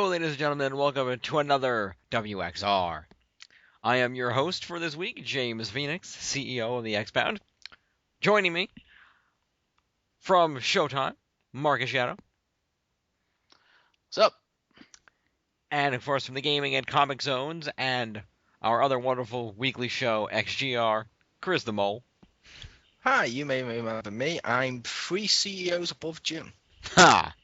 ladies and gentlemen, and welcome to another WXR. I am your host for this week, James Phoenix, CEO of the Xpound. Joining me from Showtime, Marcus Shadow. What's up? And of course from the Gaming and Comic Zones and our other wonderful weekly show, XGR, Chriz the Mole. Hi, you may remember me. I'm 3 CEOs above Jim. Ha!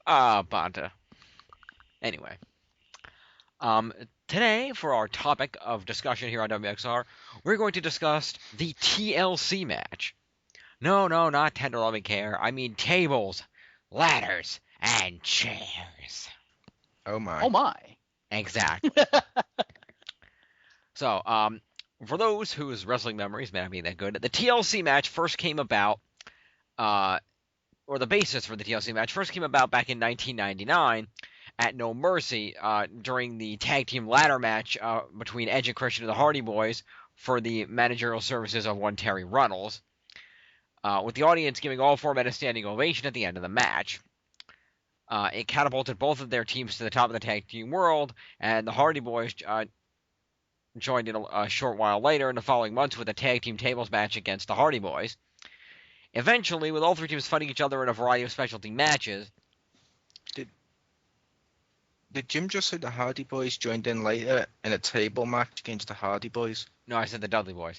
Banta. Anyway. Today, for our topic of discussion here on WXR, we're going to discuss the TLC match. No, not tender loving care. I mean tables, ladders, and chairs. Oh my. Oh my. Exactly. So, for those whose wrestling memories may not be that good, the TLC match first came about, or the basis for the TLC match first came about back in 1999 at No Mercy during the tag team ladder match between Edge and Christian and the Hardy Boys for the managerial services of one Terry Runnels, with the audience giving all four men a standing ovation at the end of the match. It catapulted both of their teams to the top of the tag team world, and the Hardy Boys joined in a short while later in the following months with a tag team tables match against the Hardy Boys. Eventually, with all three teams fighting each other in a variety of specialty matches. Did Jim just say the Hardy Boys joined in later in a table match against the Hardy Boys? No, I said the Dudley Boys.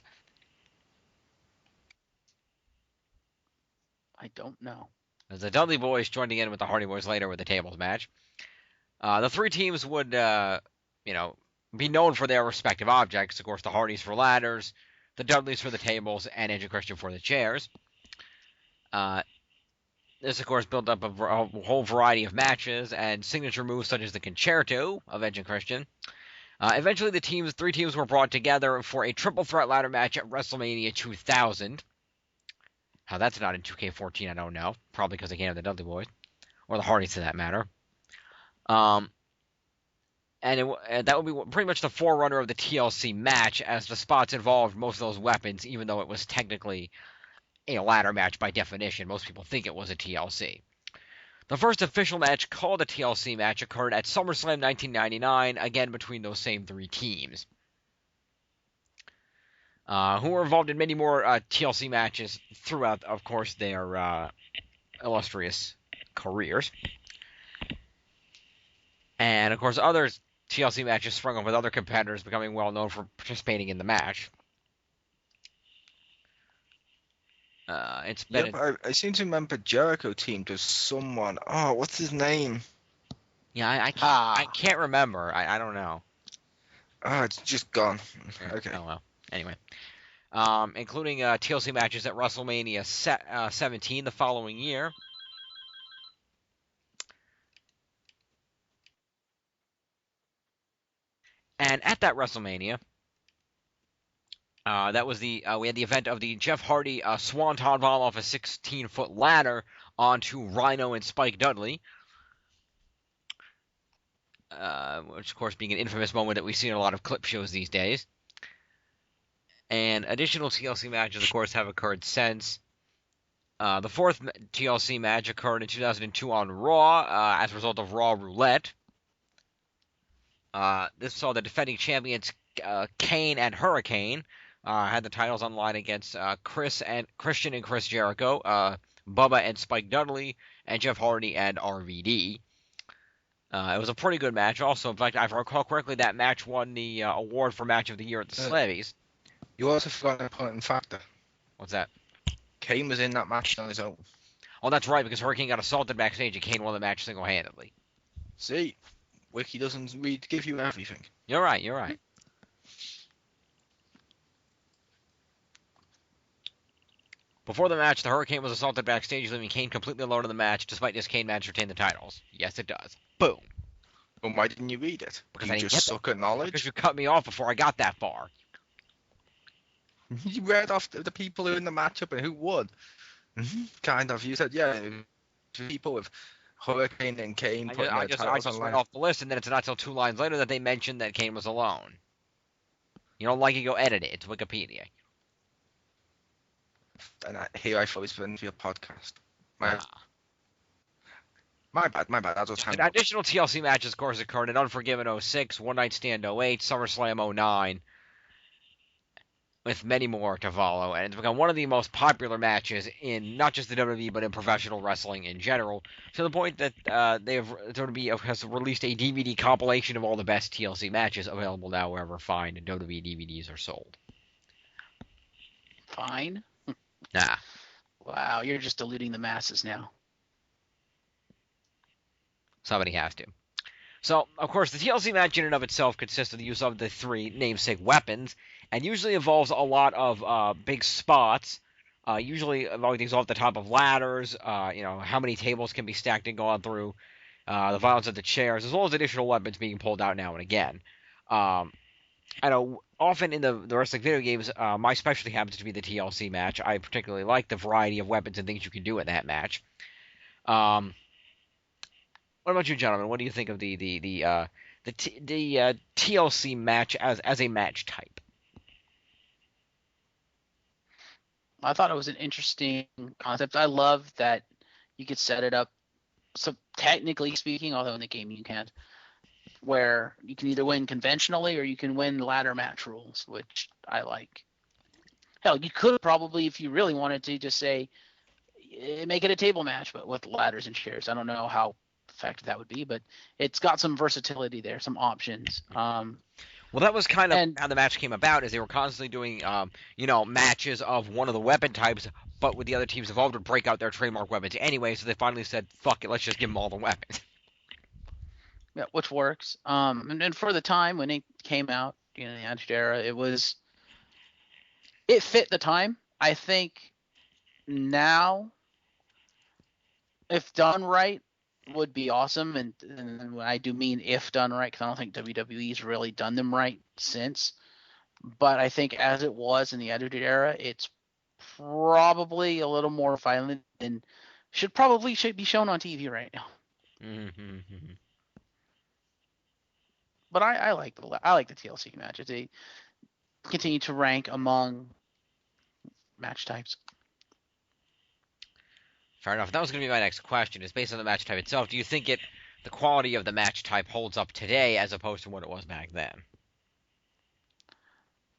I don't know. The Dudley Boys joining in with the Hardy Boys later with the tables match. The three teams would, be known for their respective objects. Of course, the Hardys for ladders, the Dudleys for the tables, and Edge and Christian for the chairs. This, of course, built up a whole variety of matches and signature moves such as the Concerto of Edge and Christian. Eventually, the three teams were brought together for a triple threat ladder match at WrestleMania 2000. How that's not in 2K14, I don't know. Probably because they can't have the Dudley Boys. Or the Hardys, to that matter. And that would be pretty much the forerunner of the TLC match, as the spots involved most of those weapons, even though it was technically a ladder match by definition. Most people think it was a TLC. The first official match called a TLC match occurred at SummerSlam 1999, again between those same three teams, who were involved in many more TLC matches throughout, of course, their illustrious careers. And, of course, other TLC matches sprung up with other competitors becoming well known for participating in the match. It's been. Yep, I seem to remember Jericho teamed with someone. Oh, what's his name? Yeah, I can't remember. I don't know. Oh, it's just gone. Okay. Oh well. Anyway, including TLC matches at WrestleMania 17 the following year. And at that WrestleMania, that was we had the event of the Jeff Hardy Swanton Bomb off a 16-foot ladder onto Rhino and Spike Dudley, which of course being an infamous moment that we see in a lot of clip shows these days. And additional TLC matches, of course, have occurred since. The fourth TLC match occurred in 2002 on Raw as a result of Raw Roulette. This saw the defending champions Kane and Hurricane had the titles on line against Christian and Chris Jericho, Bubba and Spike Dudley, and Jeff Hardy and RVD. It was a pretty good match. Also, in fact, if I recall correctly, that match won the award for Match of the Year at the Slammies. You also forgot an important factor. What's that? Kane was in that match on his own. Oh, that's right, because Hurricane got assaulted backstage and Kane won the match single-handedly. See, Wiki doesn't really give you everything. You're right. Before the match, the Hurricane was assaulted backstage, leaving Kane completely alone in the match. Despite this, Kane managed to retain the titles. Yes, it does. Boom. Well, why didn't you read it? Because you I didn't just suck at knowledge? Because you cut me off before I got that far. You read off the people who were in the matchup and who won. Kind of. You said, yeah, people with Hurricane and Kane putting their titles on read line. off the list, and then it's not until 2 lines later that they mentioned that Kane was alone. You don't like it, go edit it. It's Wikipedia. And here I've always been for your podcast. My bad. I just hang up. Additional TLC matches, of course, occurred in Unforgiven 06, One Night Stand 08, SummerSlam 09, with many more to follow. And it's become one of the most popular matches in not just the WWE, but in professional wrestling in general, to the point that WWE has released a DVD compilation of all the best TLC matches available now wherever fine WWE DVDs are sold. Fine? Nah. Wow, you're just deluding the masses now. Somebody has to. So, of course, the TLC match in and of itself consists of the use of the three namesake weapons, and usually involves a lot of big spots, usually involving things off the top of ladders, how many tables can be stacked and gone through, the violence of the chairs, as well as additional weapons being pulled out now and again. I know often in the wrestling video games, my specialty happens to be the TLC match. I particularly like the variety of weapons and things you can do in that match. What about you, gentlemen? What do you think of the TLC match as a match type? I thought it was an interesting concept. I love that you could set it up. So technically speaking, although in the game you can't, where you can either win conventionally or you can win ladder match rules, which I like. Hell, you could probably, if you really wanted to, just say make it a table match, but with ladders and chairs. I don't know how effective that would be, but it's got some versatility there, some options. Well, that was kind of how the match came about, is they were constantly doing, matches of one of the weapon types, but with the other teams involved would break out their trademark weapons anyway, so they finally said, fuck it, let's just give them all the weapons. Yeah, which works. And for the time when it came out, the Attitude Era, it fit the time. I think now, if done right, would be awesome, and I do mean if done right, because I don't think WWE's really done them right since. But I think as it was in the Attitude Era, it's probably a little more violent and should be shown on TV right now. Mm-hmm. But I like the TLC matches. They continue to rank among match types. Fair enough. That was going to be my next question, is based on the match type itself, do you think the quality of the match type holds up today as opposed to what it was back then?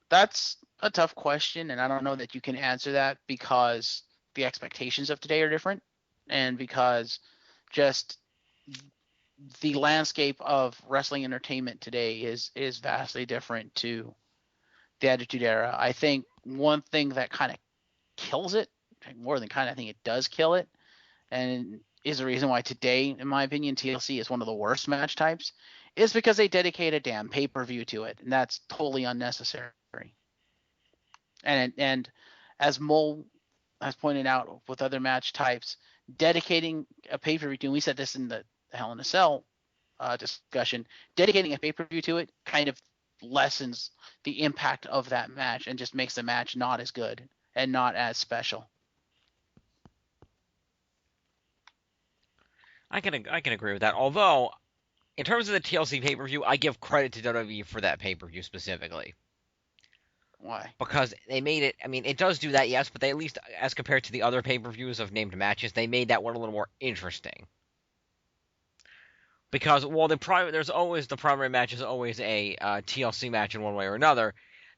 That's a tough question, and I don't know that you can answer that because the expectations of today are different, and because just the landscape of wrestling entertainment today is vastly different to the Attitude Era. I think one thing that kind of kills it, more than kind of, I think it does kill it, and is the reason why today, in my opinion, TLC is one of the worst match types, is because they dedicate a damn pay-per-view to it, and that's totally unnecessary. And as Mole has pointed out with other match types, dedicating a pay-per-view to, and we said this in the Hell in a Cell discussion, dedicating a pay-per-view to it kind of lessens the impact of that match and just makes the match not as good and not as special. I can agree with that. Although, in terms of the TLC pay-per-view, I give credit to WWE for that pay-per-view specifically. Why? Because they made it. I mean, it does do that, yes, but they, at least as compared to the other pay-per-views of named matches, they made that one a little more interesting. Because while the primary match is always a TLC match in one way or another,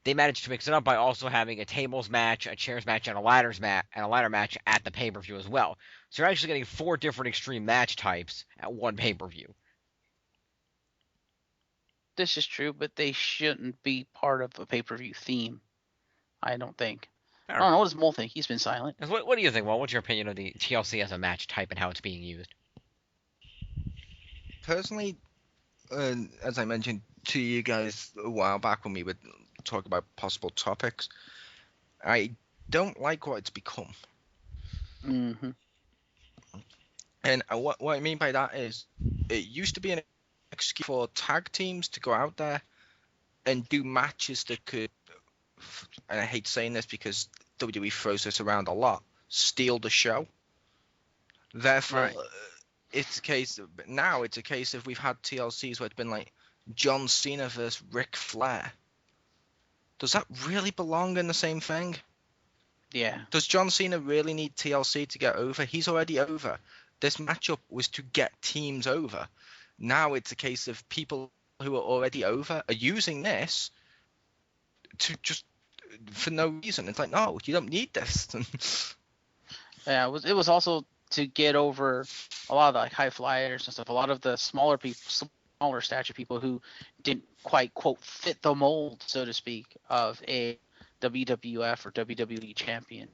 they managed to mix it up by also having a tables match, a chairs match, and a ladder match at the pay-per-view as well. So you're actually getting 4 different extreme match types at one pay-per-view. This is true, but they shouldn't be part of a pay-per-view theme, I don't think. I don't know. What does Mole think? He's been silent. What do you think, Well? What's your opinion of the TLC as a match type and how it's being used? Personally, as I mentioned to you guys a while back when we would talk about possible topics, I don't like what it's become. Mm-hmm. And what I mean by that is, it used to be an excuse for tag teams to go out there and do matches that could, and I hate saying this because WWE throws this around a lot, steal the show. Therefore, right. It's a case of we've had TLCs where it's been like John Cena versus Ric Flair. Does that really belong in the same thing? Yeah. Does John Cena really need TLC to get over? He's already over. This matchup was to get teams over. Now it's a case of people who are already over are using this to just for no reason. It's like, no, you don't need this. Yeah, it was also to get over a lot of the high flyers and stuff. A lot of the smaller stature people who didn't quite quote fit the mold, so to speak, of a WWF or WWE champion.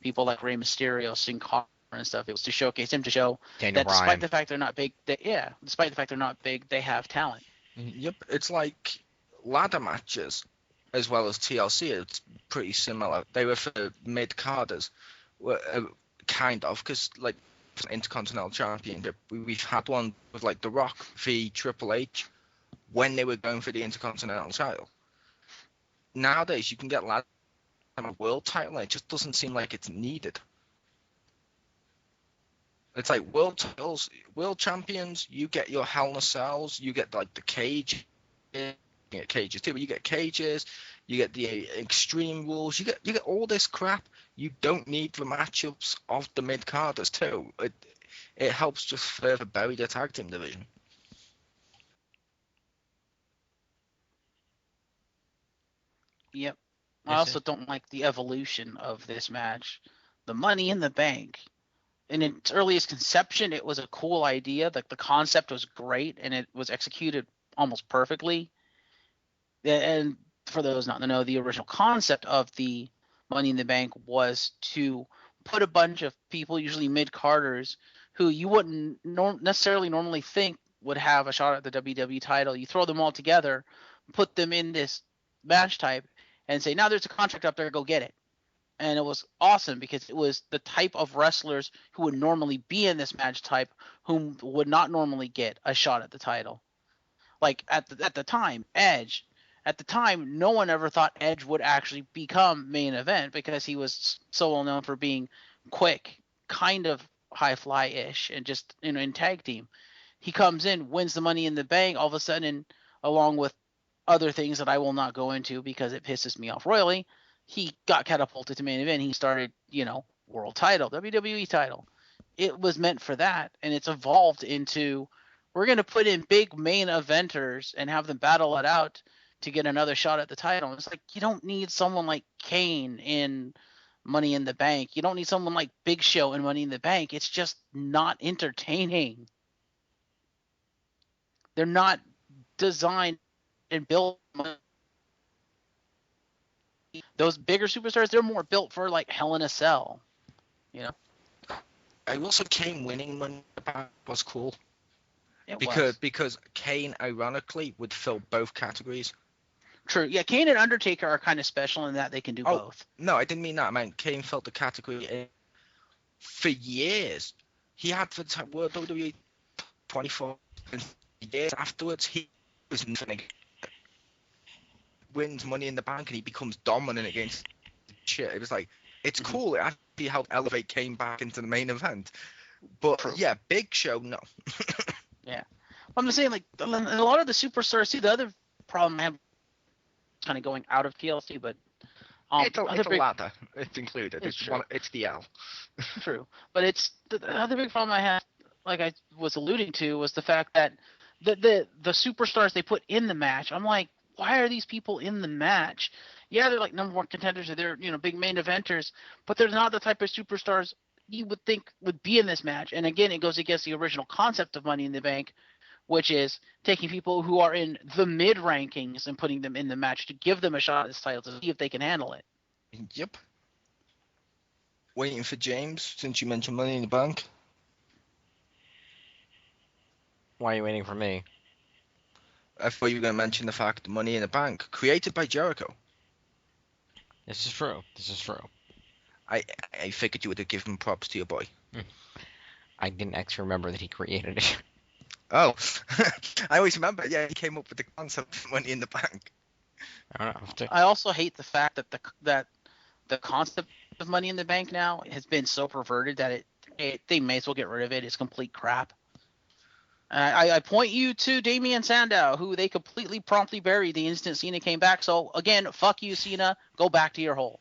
People like Rey Mysterio, Sin Cara, and stuff. It was to showcase him, to show Daniel that despite Bryan. the fact they're not big, despite the fact they're not big, they have talent. Yep, it's like ladder matches as well as TLC. It's pretty similar. They were for mid-carders, kind of, because like Intercontinental Championship, we've had one with like The Rock v Triple H when they were going for the Intercontinental title. Nowadays, you can get ladder a world title, and it just doesn't seem like it's needed. It's like world titles, world champions. You get your Hell in a Cells. You get like the cage. You get cages too, but you get cages. You get the Extreme Rules. You get all this crap. You don't need the matchups of the mid carders too. It helps just further bury the tag team division. Yep. I also don't like the evolution of this match. The Money in the Bank. In its earliest conception, it was a cool idea. The concept was great, and it was executed almost perfectly. And for those not to know, the original concept of the Money in the Bank was to put a bunch of people, usually mid-carders, who you wouldn't necessarily normally think would have a shot at the WWE title. You throw them all together, put them in this match type, and say, now there's a contract up there, go get it. And it was awesome because it was the type of wrestlers who would normally be in this match type whom would not normally get a shot at the title. Like at the time, Edge. At the time, no one ever thought Edge would actually become main event because he was so well known for being quick, kind of high fly-ish, and just in tag team. He comes in, wins the Money in the Bank, all of a sudden, along with other things that I will not go into because it pisses me off royally, he got catapulted to main event. He started, world title, WWE title. It was meant for that, and it's evolved into, we're going to put in big main eventers and have them battle it out to get another shot at the title. And it's like, you don't need someone like Kane in Money in the Bank. You don't need someone like Big Show in Money in the Bank. It's just not entertaining. They're not designed and built. Those bigger superstars, they're more built for like Hell in a Cell, I also Kane winning Money in the Bank was cool. Because Kane ironically would fill both categories. True. Yeah, Kane and Undertaker are kind of special in that they can do both. No, I didn't mean that. I meant Kane filled the category for years. He had the World WWE 24 years afterwards. He was nothing. Wins Money in the Bank and he becomes dominant against shit. It was like, it's cool. It actually helped elevate Kane back into the main event. But yeah, Big Show, no. Yeah. I'm just saying, like, a lot of the superstars, see, the other problem I have kind of going out of TLC, but it's a ladder. It's included. It's the L. True. But it's the other big problem I had, like I was alluding to, was the fact that the superstars they put in the match, I'm like, why are these people in the match? Yeah, they're like number one contenders, or they're big main eventers, but they're not the type of superstars you would think would be in this match. And again, it goes against the original concept of Money in the Bank, which is taking people who are in the mid rankings and putting them in the match to give them a shot at this title to see if they can handle it. Yep. Waiting for James, since you mentioned Money in the Bank. Why are you waiting for me? I thought you were going to mention the fact that Money in the Bank, created by Jericho. This is true. I figured you would have given props to your boy. I didn't actually remember that he created it. Oh, I always remember. Yeah, he came up with the concept of Money in the Bank. I don't know. I also hate the fact that the concept of Money in the Bank now has been so perverted that they may as well get rid of it. It's complete crap. I point you to Damian Sandow, who they completely promptly buried the instant Cena came back. So again, fuck you, Cena. Go back to your hole.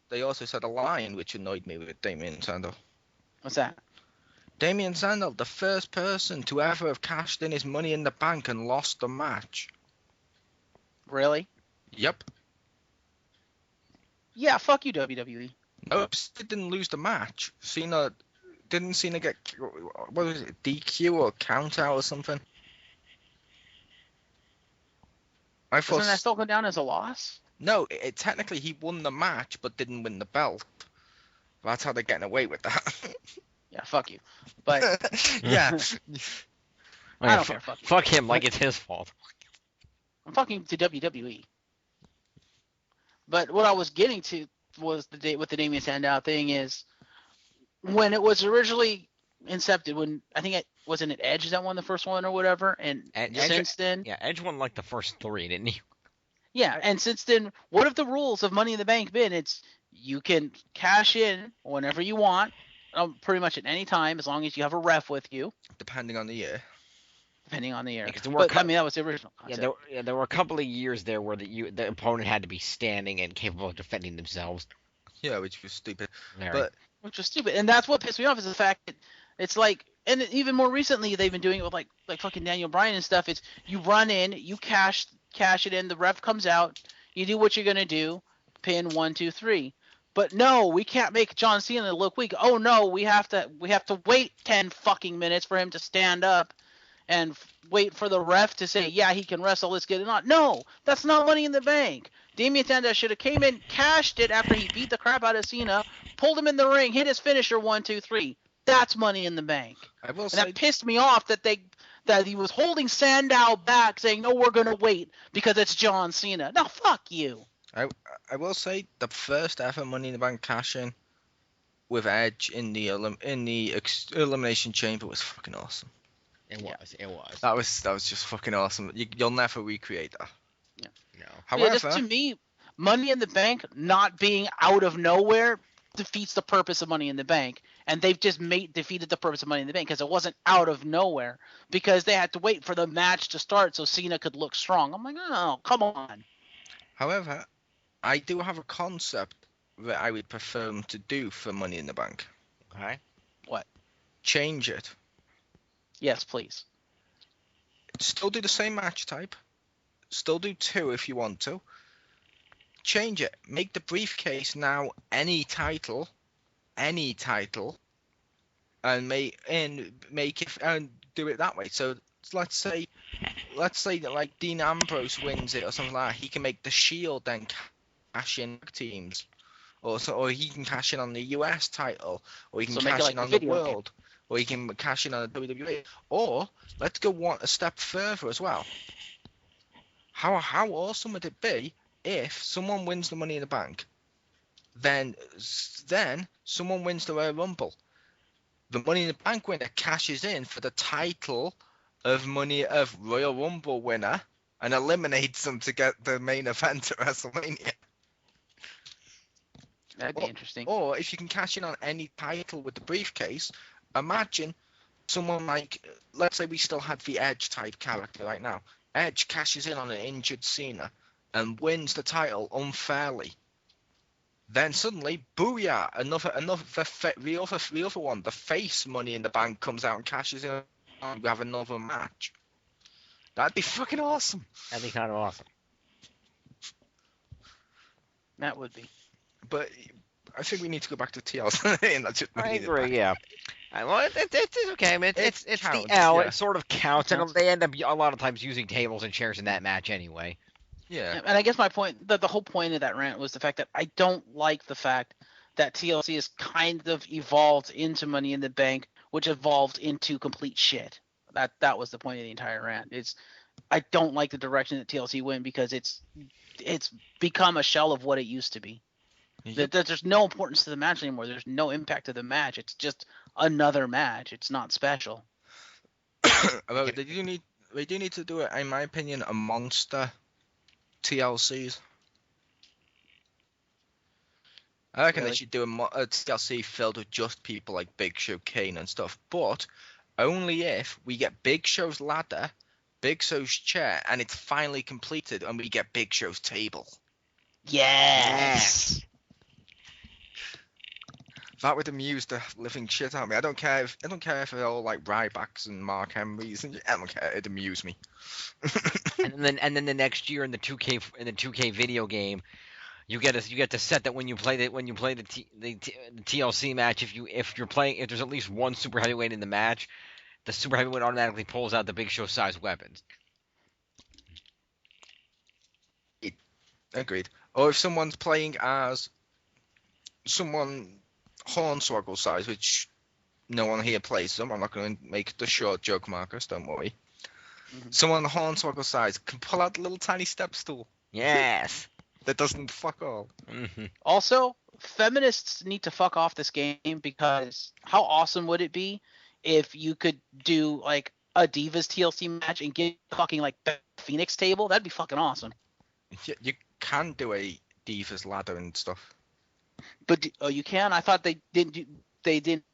They also said a line which annoyed me with Damien Sandow. What's that? Damien Sandow, the first person to ever have cashed in his Money in the Bank and lost the match. Really? Yep. Yeah, fuck you, WWE. Nope, Cena didn't lose the match. Didn't Cena get, what was it, DQ or count out or something? I thought. Doesn't that still go down as a loss? No, technically he won the match but didn't win the belt. That's how they're getting away with that. Yeah, fuck you. But yeah. I don't care. Fuck you. Fuck him like it's his fault. I'm fucking to WWE. But what I was getting to was with the Damien Sandow thing is when it was originally incepted, when I think it wasn't it Edge that won the first one or whatever, and since then, yeah, Edge won like the first 3, didn't he? Yeah, and since then, what have the rules of Money in the Bank been? It's you can cash in whenever you want, pretty much at any time, as long as you have a ref with you. Depending on the year. Depending on the year. Yeah, but, I mean, that was the original concept. There were a couple of years there where the opponent had to be standing and capable of defending themselves. Yeah, which was stupid. Which was stupid. And that's what pissed me off is the fact that it's like, and even more recently, they've been doing it with like fucking Daniel Bryan and stuff. It's you run in, you cash it in, the ref comes out, you do what you're going to do, pin 1, 2, 3. But no, we can't make John Cena look weak. Oh no, we have to wait 10 fucking minutes for him to stand up and wait for the ref to say, yeah, he can wrestle, let's get it on. No, that's not Money in the Bank. Damien Sandow should have came in, cashed it after he beat the crap out of Cena, pulled him in the ring, hit his finisher 1, 2, 3. That's Money in the Bank. That pissed me off that he was holding Sandow back, saying, no, we're going to wait because it's John Cena. No, fuck you. I will say the first ever Money in the Bank cash-in with Edge in the Elimination Chamber was fucking awesome. It was. That was just fucking awesome. You'll never recreate that. Yeah. No. However, just to me, Money in the Bank not being out of nowhere defeats the purpose of Money in the Bank, and they've just defeated the purpose of Money in the Bank because it wasn't out of nowhere because they had to wait for the match to start so Cena could look strong. I'm like, oh, come on. However, I do have a concept that I would prefer them to do for Money in the Bank. Okay. What? Change it. Yes, please. Still do the same match type. Still do 2 if you want to. Change it. Make the briefcase now any title, and make it and do it that way. So let's say that like Dean Ambrose wins it or something like that. He can make the Shield then cash in teams, or he can cash in on the US title, or he can cash in on the world. Or he can cash in on the WWE. Or let's go a step further as well. How awesome would it be if someone wins the Money in the Bank, then someone wins the Royal Rumble. The Money in the Bank winner cashes in for the title of Royal Rumble winner and eliminates them to get the main event at WrestleMania. That'd be interesting. Or if you can cash in on any title with the briefcase. Imagine someone like, let's say we still had the Edge type character right now. Edge cashes in on an injured Cena and wins the title unfairly. Then suddenly, booyah! The other one, the face Money in the Bank comes out and cashes in. And we have another match. That'd be fucking awesome. That'd be kind of awesome. That would be. But I think we need to go back to TLC. And that's just I agree. Yeah. Well, it's okay. I mean, it's counts, the L. yeah. It sort of counts, and they end up a lot of times using tables and chairs in that match anyway. Yeah. And I guess my point, the whole point of that rant was the fact that I don't like the fact that TLC has kind of evolved into Money in the Bank, which evolved into complete shit. That was the point of the entire rant. I don't like the direction that TLC went because it's become a shell of what it used to be. Yep. There's no importance to the match anymore. There's no impact to the match. It's just another match. It's not special. They do need to do it, in my opinion, a monster TLCs. I reckon they should do a TLC filled with just people like Big Show, Kane and stuff, but only if we get Big Show's ladder, Big Show's chair, and it's finally completed and we get Big Show's table. Yes. That would amuse the living shit out of me. I don't care if they're all like Rybacks and Mark Henrys, and I don't care. It'd amuse me. And then the next year in the 2K video game, you get the set that when you play the TLC match, if there's at least one super heavyweight in the match, the super heavyweight automatically pulls out the Big Show sized weapons. Agreed. Or if someone's playing as someone Hornswoggle size, which no one here plays them, I'm not going to make the short joke, Marcus, don't worry. Mhm. Someone Hornswoggle size can pull out the little tiny step stool. Yes. That doesn't fuck all. Mm-hmm. Also, feminists need to fuck off this game, because how awesome would it be if you could do like a Divas TLC match and get fucking like Beth Phoenix table? That'd be fucking awesome. You can do a Divas ladder and stuff. But you can? I thought they didn't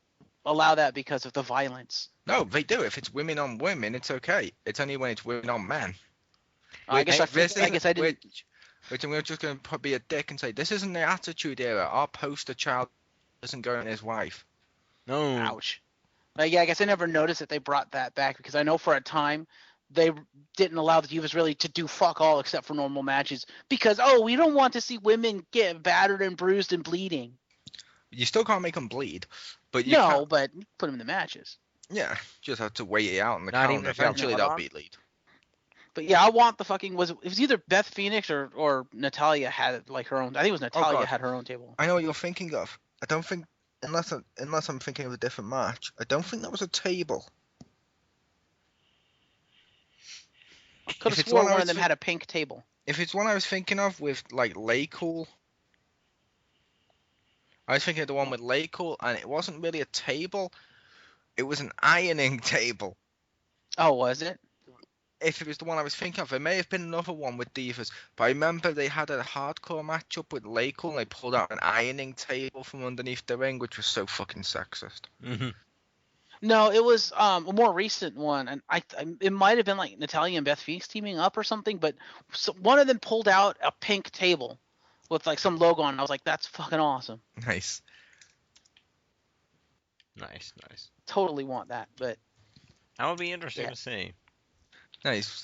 allow that because of the violence. No, they do. If it's women on women, it's okay. It's only when it's women on men. I guess I didn't. Which I'm just going to be a dick and say, this isn't the Attitude Era. Our poster child isn't going to his wife. No. Ouch. Yeah, I guess I never noticed that they brought that back, because I know for a time they didn't allow the Divas really to do fuck all except for normal matches, because, we don't want to see women get battered and bruised and bleeding. You still can't make them bleed, but but put them in the matches. Yeah, just have to wait it out on the Not even calendar. if they're Eventually not they'll on? be lead. But yeah, I want the fucking it was either Beth Phoenix or Natalia had like her own. I think it was Natalia God. had her own table. I know what you're thinking of. I don't think, unless I'm thinking of a different match, I don't think that was a table. Could If have it's sworn one I one of was them had a pink table. If it's one I was thinking of with like Laycool, I was thinking of the one with Laycool, and it wasn't really a table. It was an ironing table. Oh, was it? If it was the one I was thinking of, there may have been another one with Divas, but I remember they had a hardcore matchup with Laycool, and they pulled out an ironing table from underneath the ring, which was so fucking sexist. Mm-hmm. No, it was a more recent one, and it might have been like Natalia and Beth Phoenix teaming up or something. But one of them pulled out a pink table with like some logo on it. I was like, that's fucking awesome. Nice. Nice. Totally want that, but That would be interesting Yeah. to see. Nice.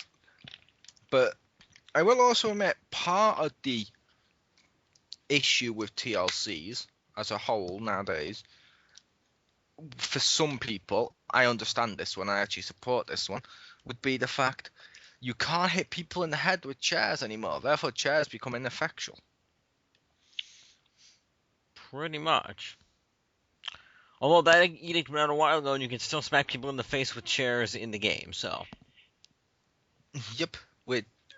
But I will also admit, part of the issue with TLCs as a whole nowadays, for some people, I understand this one, I actually support this one, would be the fact you can't hit people in the head with chairs anymore. Therefore, chairs become ineffectual. Pretty much. Although that edict went out a while ago, and you can still smack people in the face with chairs in the game, so. Yep.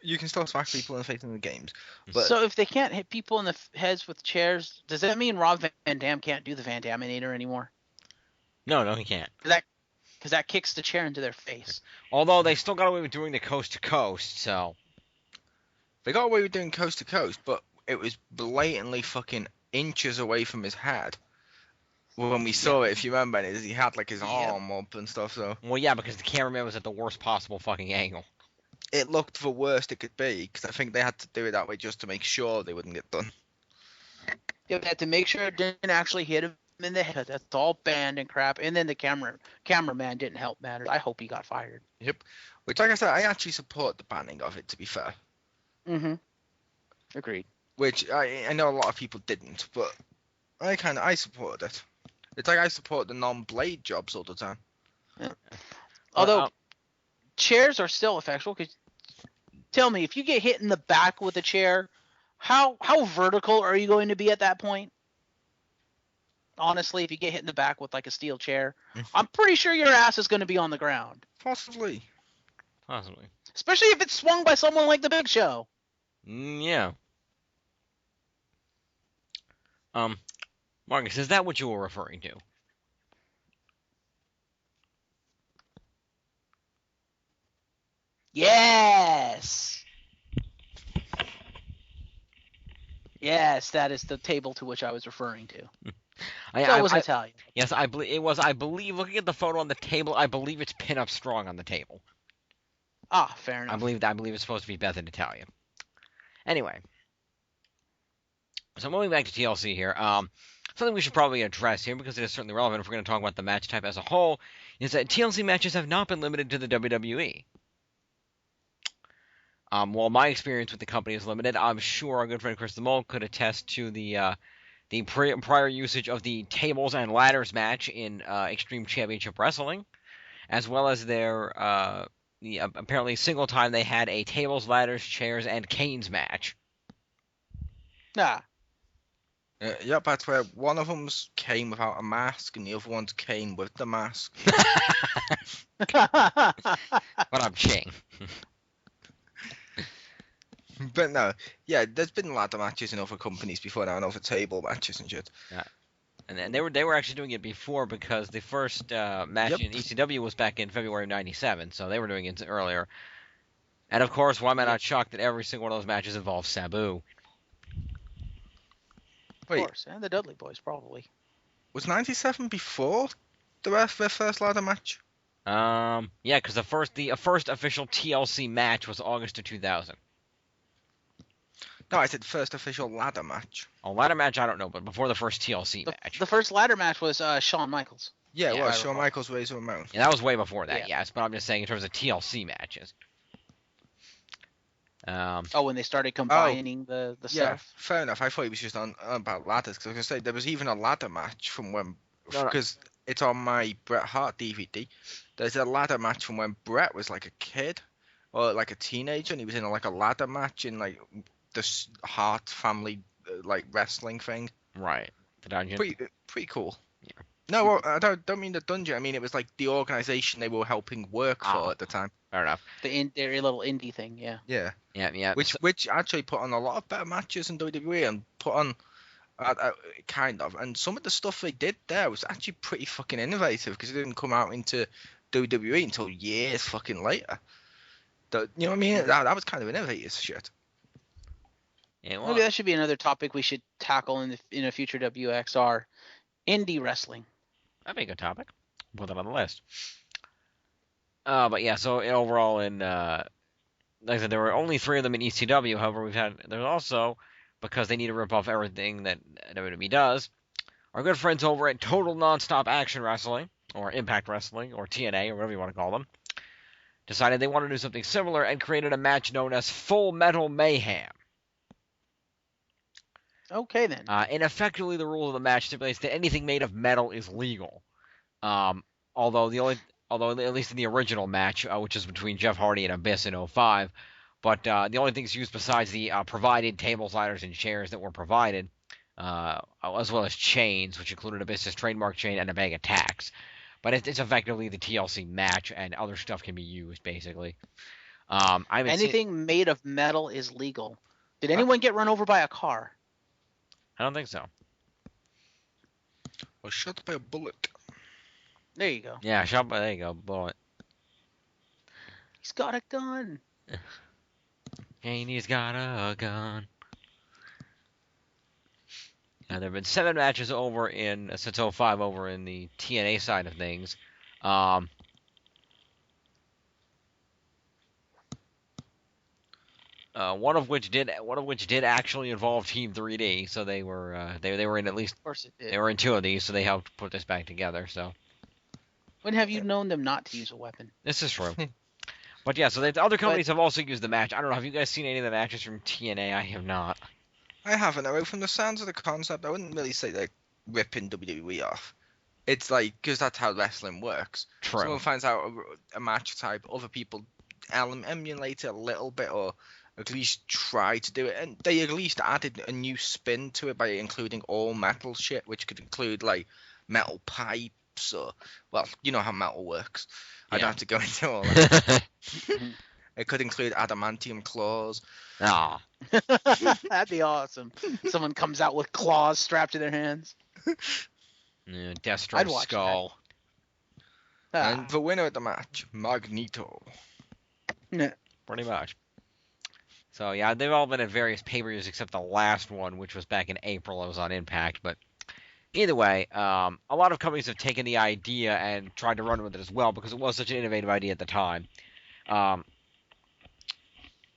You can still smack people in the face in the games. But so if they can't hit people in the heads with chairs, does that mean Rob Van Dam can't do the Van Daminator anymore? No, he can't. Because that kicks the chair into their face. Although they still got away with doing the coast to coast, so. they got away with doing coast to coast, but it was blatantly fucking inches away from his head. When we saw it, if you remember, he had like his arm up and stuff, so. Well, yeah, because the cameraman was at the worst possible fucking angle. It looked the worst it could be, because I think they had to do it that way just to make sure they wouldn't get done. Yeah, they had to make sure it didn't actually hit him in the head. That's all banned and crap. And then the cameraman didn't help matters. I hope he got fired. Yep. Which, like I said, I actually support the banning of it, to be fair. Mm-hmm. Agreed. Which I know a lot of people didn't, but I supported it. It's like I support the non-blade jobs all the time. Although chairs are still effectual, because tell me, if you get hit in the back with a chair, how vertical are you going to be at that point? Honestly, if you get hit in the back with like a steel chair, I'm pretty sure your ass is going to be on the ground. Possibly. Especially if it's swung by someone like the Big Show. Yeah. Marcus, is that what you were referring to? Yes. Yes, that is the table to which I was referring to. That was Italian. Yes, I believe it was. I believe, looking at the photo on the table, I believe it's Pinup Strong on the table. Ah, fair enough. I believe it's supposed to be Beth in Italian. Anyway, so moving back to TLC here. something we should probably address here, because it is certainly relevant if we're going to talk about the match type as a whole, is that TLC matches have not been limited to the WWE. While my experience with the company is limited, I'm sure our good friend Chriz the Mole could attest to the prior usage of the tables and ladders match in Extreme Championship Wrestling, as well as their apparently single time they had a tables, ladders, chairs, and canes match. Nah. Yeah, that's where one of them came without a mask and the other one's came with the mask. What up, Ching? But no, yeah, there's been ladder matches in other companies before now and other table matches and shit. Yeah. And they were actually doing it before, because the first match in ECW was back in February of '97, so they were doing it earlier. And of course, why am I not shocked that every single one of those matches involves Sabu? Of course, and the Dudley Boys probably. Was '97 before their first ladder match? Yeah, because the first official TLC match was August of 2000. No, I said first official ladder match. A ladder match, I don't know, but before the first TLC match. The first ladder match was Shawn Michaels. Yeah, it was I Shawn recall. Michaels, Razor Ramon. Yeah, that was way before that, Yeah. yes, but I'm just saying in terms of TLC matches. When they started combining the Yeah, stuff. fair enough. I thought he was just on about ladders, because I was going to say, there was even a ladder match from when, No. because it's on my Bret Hart DVD. There's a ladder match from when Bret was like a kid, or like a teenager, and he was in like a ladder match in like the Hart family like wrestling thing. Right. The dungeon. Pretty cool. Yeah. No, well, I don't mean the dungeon. I mean it was like the organization they were helping work for at the time. Fair enough. Their little indie thing, yeah. Yeah. Yeah. Which actually put on a lot of better matches in WWE and put on kind of, and some of the stuff they did there was actually pretty fucking innovative, because it didn't come out into WWE until years fucking later. You know what I mean? That was kind of innovative shit. Yeah, well, Maybe that should be another topic we should tackle in a future WXR. Indie wrestling. that'd be a good topic. Put that on the list. But yeah, so overall like I said, there were only 3 of them in ECW. However, there's also, because they need to rip off everything that WWE does, our good friends over at Total Nonstop Action Wrestling, or Impact Wrestling, or TNA, or whatever you want to call them, decided they wanted to do something similar and created a match known as Full Metal Mayhem. Okay then. And effectively, the rule of the match stipulates that anything made of metal is legal. Although at least in the original match, which is between Jeff Hardy and Abyss in 05, but the only things used besides the provided tables, ladders, and chairs that were provided, as well as chains, which included Abyss's trademark chain and a bag of tacks. But it's effectively the TLC match, and other stuff can be used, basically. Anything made of metal is legal. Did anyone get run over by a car? I don't think so. Was shot by a bullet. There you go. Yeah, there you go, bullet. He's got a gun. Janie's got a gun. Now, there have been 7 matches since 05 over in the TNA side of things. One of which did actually involve Team 3D, so they were in at least, Of course it did. they were in 2 of these, so they helped put this back together. So When have you known them not to use a weapon? this is true. But yeah, so the other companies have also used the match. I don't know, have you guys seen any of the matches from TNA? I have not. I haven't. From the sounds of the concept, I wouldn't really say they're ripping WWE off. It's like, because that's how wrestling works. True. Someone finds out a match type, other people emulate it a little bit, or at least try to do it, and they at least added a new spin to it by including all metal shit, which could include like metal pipes, or, well, you know how metal works. I don't have to go into all that. It could include adamantium claws. Ah, That'd be awesome. Someone comes out with claws strapped to their hands. yeah, I'd Destro's watch skull. And the winner of the match, Magneto. Pretty much. So yeah, they've all been at various pay-per-views except the last one, which was back in April. It was on Impact, but either way, a lot of companies have taken the idea and tried to run with it as well, because it was such an innovative idea at the time.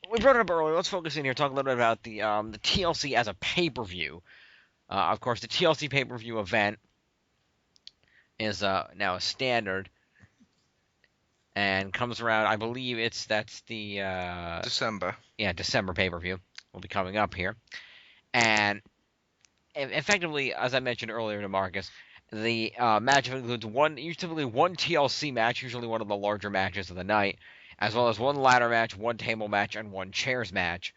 We brought it up earlier. Let's focus in here, talk a little bit about the TLC as a pay-per-view. Of course, the TLC pay-per-view event is now a standard and comes around. I believe that's the December. December pay-per-view will be coming up here, and effectively, as I mentioned earlier to Marcus, the match includes typically one TLC match, usually one of the larger matches of the night, as well as one ladder match, one table match, and one chairs match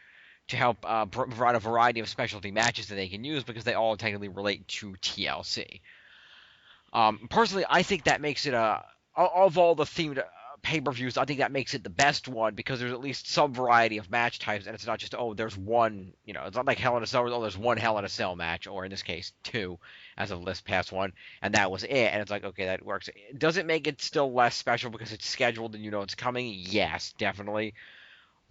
to help provide a variety of specialty matches that they can use because they all technically relate to TLC. Personally, I think that makes it of all the themed pay-per-views, I think that makes it the best one because there's at least some variety of match types, and it's not just there's one, it's not like Hell in a Cell, there's one Hell in a Cell match, or in this case two, as of this past one, and that was it. And it's like, okay, that works. Does it make it still less special because it's scheduled and it's coming? Yes, definitely.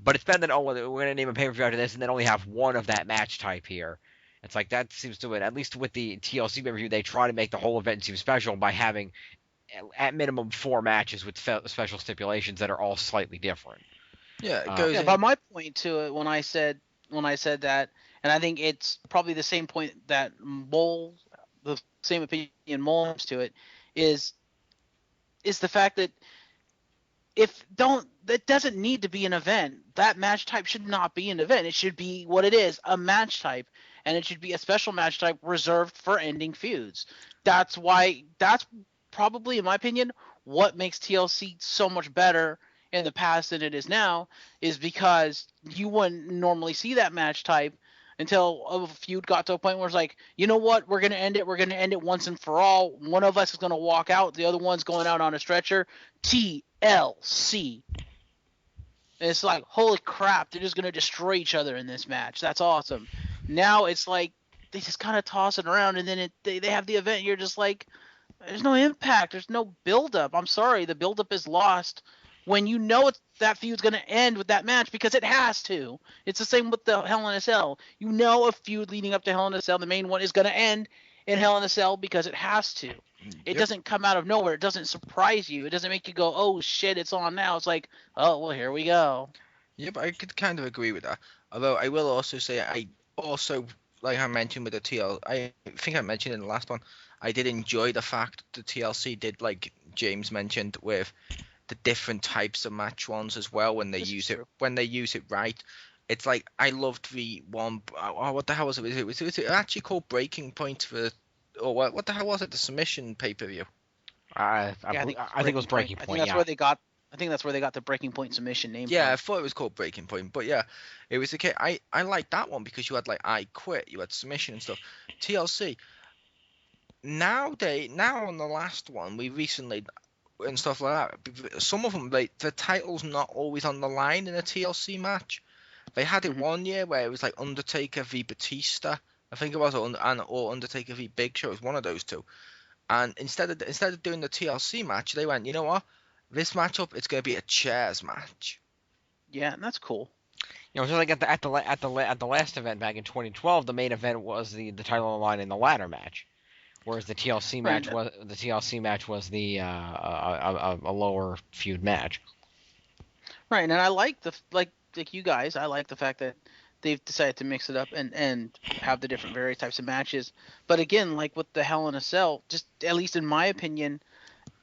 But it's better than we're gonna name a pay-per-view after this and then only have one of that match type here. It's like that seems to it. At least with the TLC pay-per-view, they try to make the whole event seem special by having at minimum 4 matches with special stipulations that are all slightly different. Yeah, it goes. But my point to it when I said that, and I think it's probably the same point that the same opinion Mole has to it, is the fact that that doesn't need to be an event. That match type should not be an event. It should be what it is, a match type, and it should be a special match type reserved for ending feuds. That's probably, in my opinion, what makes TLC so much better in the past than it is now, is because you wouldn't normally see that match type until a feud got to a point where it's like, you know what, we're going to end it once and for all. One of us is going to walk out, the other one's going out on a stretcher. TLC. And it's like, holy crap, they're just going to destroy each other in this match. That's awesome. Now it's like, they just kind of toss it around, and then they have the event, and you're just like, there's no impact. There's no build-up. I'm sorry. The build-up is lost when you know that feud's going to end with that match because it has to. It's the same with the Hell in a Cell. You know a feud leading up to Hell in a Cell, the main one, is going to end in Hell in a Cell because it has to. It doesn't come out of nowhere. It doesn't surprise you. It doesn't make you go, oh, shit, it's on now. It's like, oh, well, here we go. Yeah, but I could kind of agree with that. Although I will also say I also, like I mentioned with the TL, I think I mentioned in the last one, I did enjoy the fact the TLC did, like James mentioned, with the different types of match ones as well when they use it right. It's like I loved the one. What the hell was it? Was it actually called Breaking Point what the hell was it? The submission pay-per-view. I think it was Breaking Point. I think that's where they got. I think that's where they got the Breaking Point submission name. Yeah, from. I thought it was called Breaking Point, but yeah, it was okay. I liked that one because you had like I Quit, you had submission and stuff. TLC. Now on the last one, we recently and stuff like that. Some of them, like the title's not always on the line in a TLC match. They had it one year where it was like Undertaker v Batista, I think it was, or Undertaker v Big Show. It was one of those two. And instead of doing the TLC match, they went, you know what? This matchup, it's going to be a chairs match. Yeah, and that's cool. Just like at the last event back in 2012, the main event was the title on the line in the ladder match. Whereas the TLC match was the a lower feud match. Right, and I like like you guys, I like the fact that they've decided to mix it up and have the different various types of matches. But again, like with the Hell in a Cell, just at least in my opinion,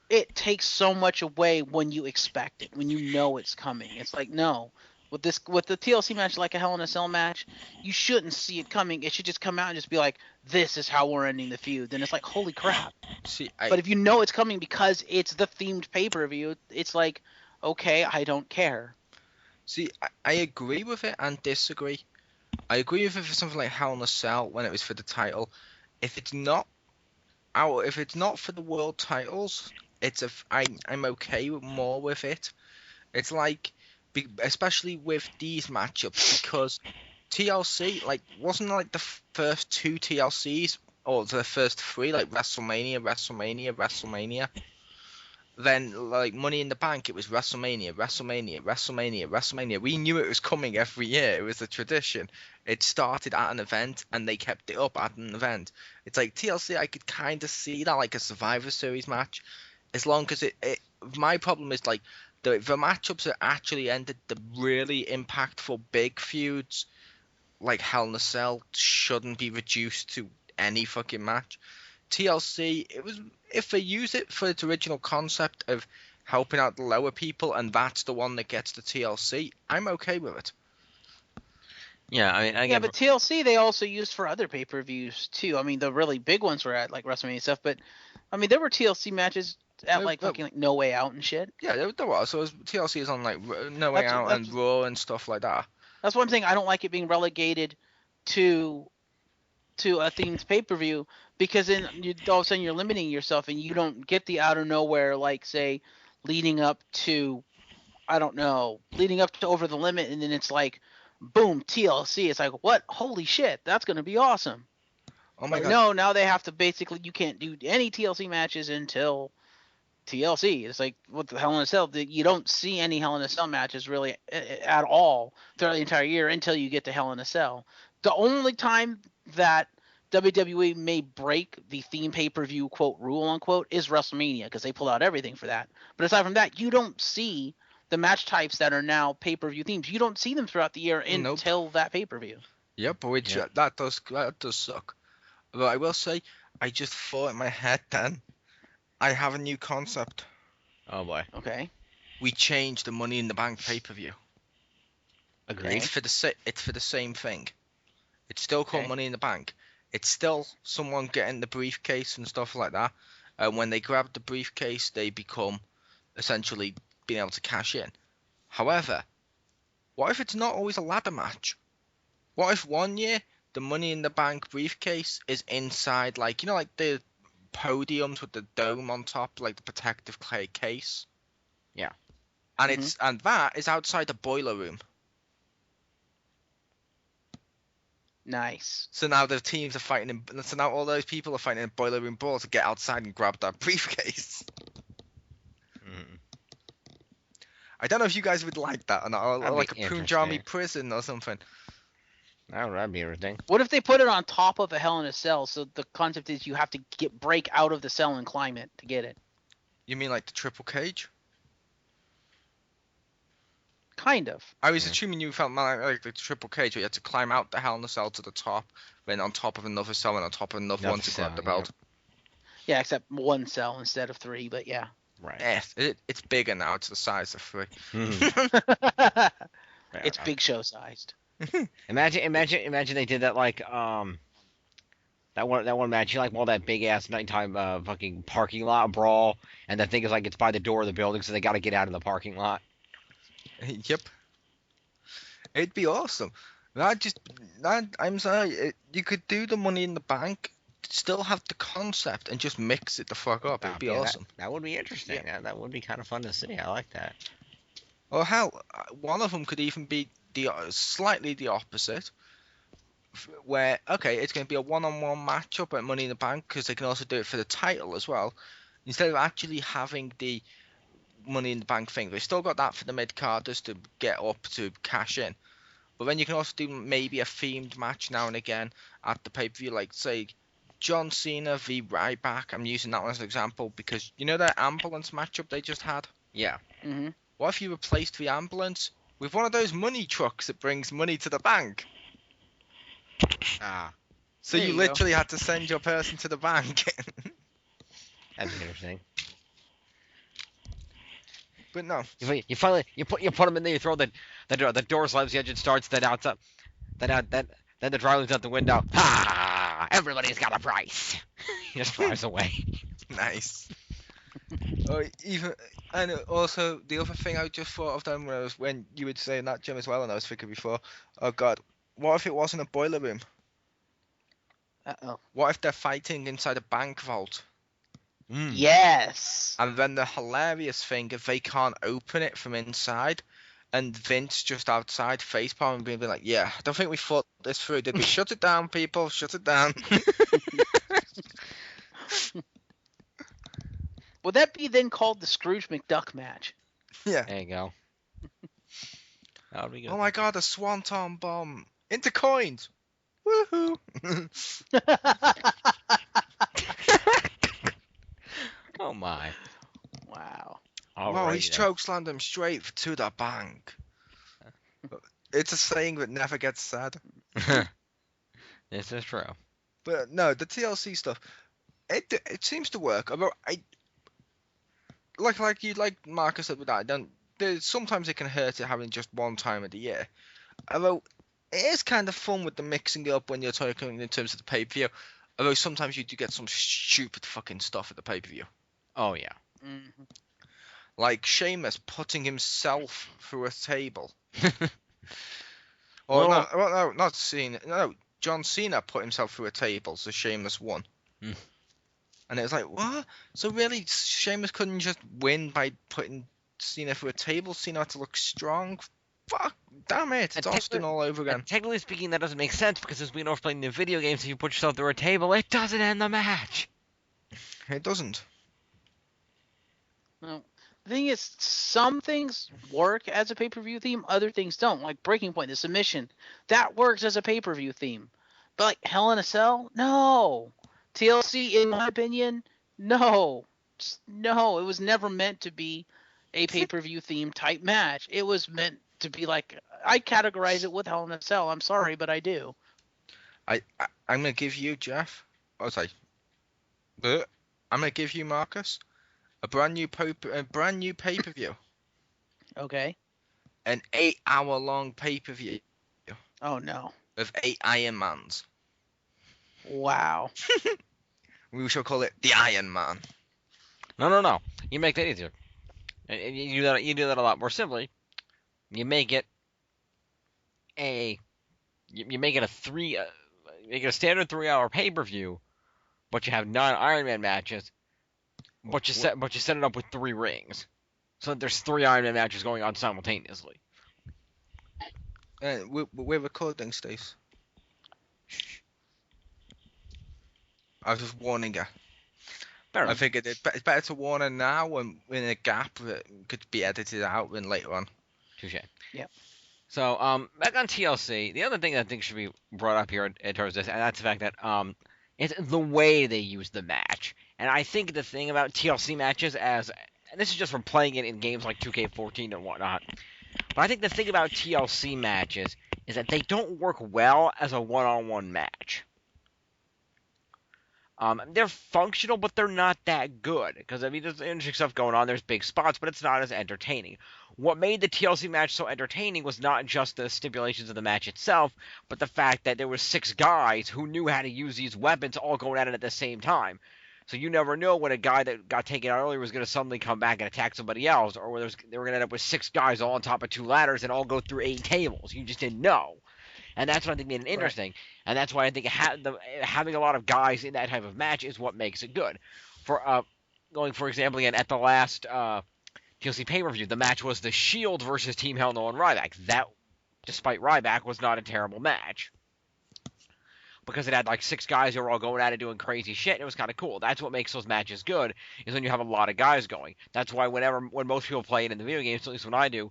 it takes so much away when you expect it, when you know it's coming. It's like, no. With the TLC match, like a Hell in a Cell match, you shouldn't see it coming. It should just come out and just be like, this is how we're ending the feud. And it's like, holy crap. But if you know it's coming because it's the themed pay-per-view, it's like, okay, I don't care. See, I agree with it and disagree. I agree with it for something like Hell in a Cell when it was for the title. If it's not for the world titles, I'm okay more with it. It's like, especially with these matchups, because TLC, like, wasn't like the first 2 TLCs or the first 3, like WrestleMania. Then like Money in the Bank, it was WrestleMania. We knew it was coming every year. It was a tradition. It started at an event and they kept it up at an event. It's like TLC, I could kind of see that like a Survivor Series match, as long as it my problem is like the matchups that actually ended the really impactful big feuds, like Hell in a Cell, shouldn't be reduced to any fucking match. TLC, it was, if they use it for its original concept of helping out the lower people, and that's the one that gets the TLC, I'm okay with it. Yeah, I mean, Yeah, again, but TLC they also used for other pay-per-views too. I mean, the really big ones were at like WrestleMania stuff, but I mean, there were TLC matches at like fucking like No Way Out and shit. Yeah, there was. So TLC is on like No Way Out and Raw and stuff like that. That's one thing I don't like it being relegated to a themed pay-per-view, because then all of a sudden you're limiting yourself and you don't get the out of nowhere, like say leading up to Over the Limit, and then it's like boom, TLC. It's like, what? Holy shit, that's gonna be awesome. Oh my god. No, now they have to basically, you can't do any TLC matches until TLC. It's like, what the Hell in a Cell? You don't see any Hell in a Cell matches really at all throughout the entire year until you get to Hell in a Cell. The only time that WWE may break the theme pay-per-view quote rule unquote is WrestleMania, because they pull out everything for that. But aside from that, you don't see the match types that are now pay-per-view themes. You don't see them throughout the year until that pay-per-view. Yep, which that does suck. But I will say, I just thought in my head then, I have a new concept. oh boy, Okay. We changed the Money in the Bank pay-per-view. agreed. It's for the same thing. It's still called Okay. Money in the Bank. It's still someone getting the briefcase and stuff like that. And when they grab the briefcase, they become essentially being able to cash in. However, what if it's not always a ladder match? What if one year the Money in the Bank briefcase is inside, like, you know, like the podiums with the dome on top, like the protective clay case? Yeah. And and that is outside the boiler room. Nice. So now the teams are fighting so now all those people are fighting in boiler room brawl to get outside and grab that briefcase. Mm. I don't know if you guys would like that or not, or That'd like a be Punjabi interesting. prison or something. That'd be everything. What if they put it on top of a Hell in a Cell? So the concept is you have to break out of the cell and climb it to get it. You mean like the triple cage? Kind of. I was assuming you felt like the triple cage where you had to climb out the Hell in a Cell to the top, then on top of another cell and on top of another one to grab the belt. Yeah, except one cell instead of three, but yeah. Right. It's bigger now. It's the size of 3. It's Big Show sized. Imagine they did that like that one match. You like all that big ass nighttime fucking parking lot brawl, and the thing is like it's by the door of the building, so they got to get out of the parking lot. Yep. It'd be awesome. I'm sorry. You could do the Money in the Bank, still have the concept, and just mix it the fuck up. It'd be awesome. That would be interesting. Yeah. That would be kind of fun to see. I like that. Or hell, one of them could even be slightly the opposite, where okay, it's going to be a one-on-one matchup at Money in the Bank, because they can also do it for the title as well. Instead of actually having the Money in the Bank thing, they've still got that for the mid-carders to get up to cash in. But then you can also do maybe a themed match now and again at the pay-per-view, like say John Cena v Ryback. I'm using that one as an example because you know that ambulance matchup they just had? Yeah. Mm-hmm. What if you replaced the ambulance with one of those money trucks that brings money to the bank? So There you you literally had to send your person to the bank. That'd be interesting. But no. You put them in there. You throw the door slams, the engine starts. Then outside, then the driver leaves out the window. Ha! Everybody's got a price. He just drives away. Nice. And also the other thing I just thought of then when you were saying that, Jim, as well, and I was thinking before, oh god, what if it wasn't a boiler room? Uh-oh. What if they're fighting inside a bank vault? Yes. And then the hilarious thing, if they can't open it from inside, and Vince just outside facepalm and being like, yeah, I don't think we thought this through, did we? Shut it down, people, shut it down. Would that be then called the Scrooge McDuck match? Yeah. There you go. That would be good. Oh my god, a swanton bomb into coins. Woohoo! Oh my. Wow. Wow, he's chokeslammed him straight to the bank. It's a saying that never gets said. This is true. But no, the TLC stuff, it seems to work. Although like Marcus said with that, sometimes it can hurt it having just one time of the year. Although it is kind of fun with the mixing it up when you're talking in terms of the pay-per-view. Although sometimes you do get some stupid fucking stuff at the pay-per-view. Oh yeah. Mm-hmm. Like Sheamus putting himself through a table. Not Cena. No, John Cena put himself through a table, so Sheamus won. Mm. And it was like, what? So really, Sheamus couldn't just win by putting Cena through a table? Cena had to look strong? Fuck, damn it, it's Austin all over again. Technically speaking, that doesn't make sense, because as we know from playing the video games, if you put yourself through a table, it doesn't end the match. It doesn't. No. The thing is, some things work as a pay-per-view theme, other things don't. Like Breaking Point, the submission, that works as a pay-per-view theme. But like Hell in a Cell, no. TLC, in my opinion, no. No, it was never meant to be a pay-per-view theme type match. It was meant to be like, I categorize it with Hell in a Cell. I'm sorry, but I do. I'm gonna give you, Jeff. I'm gonna give you, Marcus, a brand new pay-per-view. Okay. An 8-hour-long pay-per-view Oh no. of 8 Iron Mans. Wow. We shall call it the Iron Man. No. You make that easier. And you do that a lot more simply. You make it a standard 3-hour pay-per-view, but you have 9 Iron Man matches, but you set it up with 3 rings, so that there's 3 Iron Man matches going on simultaneously. We're recording, Stace. I was just warning you. I figured it's better to warn her now and in a gap that could be edited out than later on. Touche. Yep. So, back on TLC, the other thing that I think should be brought up here in terms of this, and that's the fact that it's the way they use the match. And I think the thing about TLC matches, and this is just from playing it in games like 2K14 and whatnot, but I think the thing about TLC matches is that they don't work well as a one-on-one match. They're functional, but they're not that good. Because, I mean, there's interesting stuff going on. There's big spots, but it's not as entertaining. What made the TLC match so entertaining was not just the stipulations of the match itself, but the fact that there were 6 guys who knew how to use these weapons all going at it at the same time. So you never know when a guy that got taken out earlier was going to suddenly come back and attack somebody else, or whether they were going to end up with 6 guys all on top of 2 ladders and all go through 8 tables. You just didn't know. And that's what I think made it interesting. Right. And that's why I think having a lot of guys in that type of match is what makes it good. For example, again, at the last TLC pay-per-view, the match was The Shield versus Team Hell No and Ryback. That, despite Ryback, was not a terrible match. Because it had like 6 guys who were all going at it doing crazy shit, and it was kind of cool. That's what makes those matches good, is when you have a lot of guys going. That's why when most people play it in the video games, at least when I do,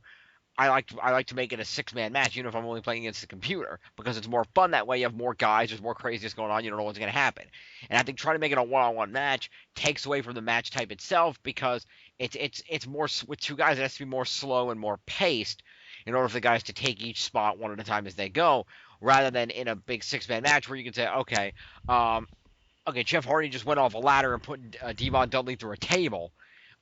I like to make it a 6-man match, even if I'm only playing against the computer, because it's more fun that way. You have more guys, there's more craziness going on, you don't know what's going to happen. And I think trying to make it a one-on-one match takes away from the match type itself, because it's more with 2 guys. It has to be more slow and more paced in order for the guys to take each spot one at a time as they go, rather than in a big 6-man match where you can say, okay, Jeff Hardy just went off a ladder and put Devon Dudley through a table.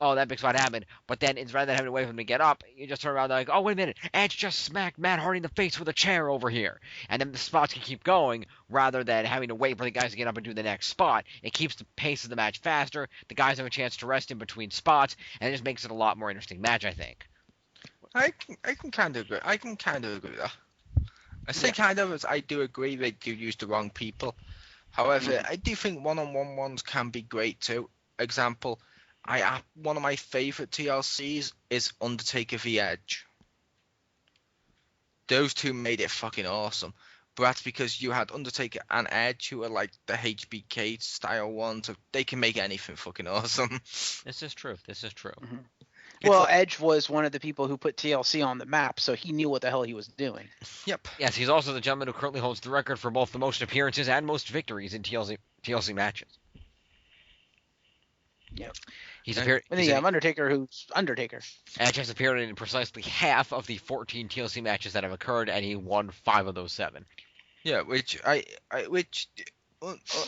Oh, that big spot happened. But then, rather than having to wait for him to get up, you just turn around and like, oh, wait a minute, Edge just smacked Matt Hardy in the face with a chair over here. And then the spots can keep going, rather than having to wait for the guys to get up and do the next spot. It keeps the pace of the match faster, the guys have a chance to rest in between spots, and it just makes it a lot more interesting match, I think. I can kind of agree. I can kind of agree with that. I say kind of, as I do agree they do use the wrong people. However, I do think one-on-one ones can be great too. Example, one of my favourite TLCs is Undertaker v Edge. Those 2 made it fucking awesome. But that's because you had Undertaker and Edge, who are like the HBK style ones, so they can make anything fucking awesome. This is true. Mm-hmm. Well, Edge was one of the people who put TLC on the map, so he knew what the hell he was doing. Yep. Yes, he's also the gentleman who currently holds the record for both the most appearances and most victories in TLC matches. Yep. He's appeared. And then you have Undertaker, who's Undertaker. Edge has appeared in precisely half of the 14 TLC matches that have occurred, and he won 5 of those 7. Yeah, which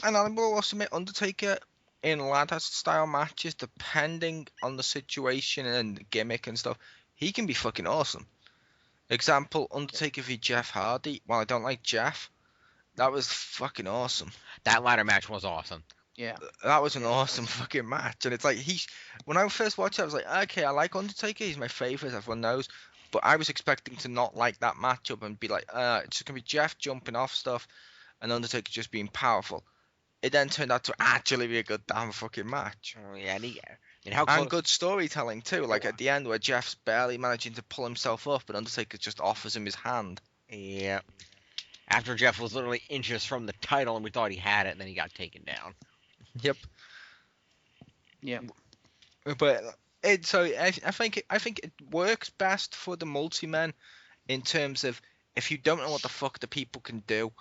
And I will also admit, Undertaker in ladder style matches, depending on the situation and gimmick and stuff, he can be fucking awesome. Example, Undertaker v Jeff Hardy. While I don't like Jeff, that was fucking awesome. That ladder match was awesome. Yeah. That was an awesome fucking match. And it's like, when I first watched it, I was like, okay, I like Undertaker. He's my favorite, everyone knows. But I was expecting to not like that matchup and be like, it's just going to be Jeff jumping off stuff and Undertaker just being powerful. It then turned out to actually be a good damn fucking match. Oh, yeah, and how close... And good storytelling too, like at the end where Jeff's barely managing to pull himself up and Undertaker just offers him his hand. Yeah. After Jeff was literally inches from the title and we thought he had it, and then he got taken down. Yep. Yeah. But I think it works best for the multi-men in terms of, if you don't know what the fuck the people can do,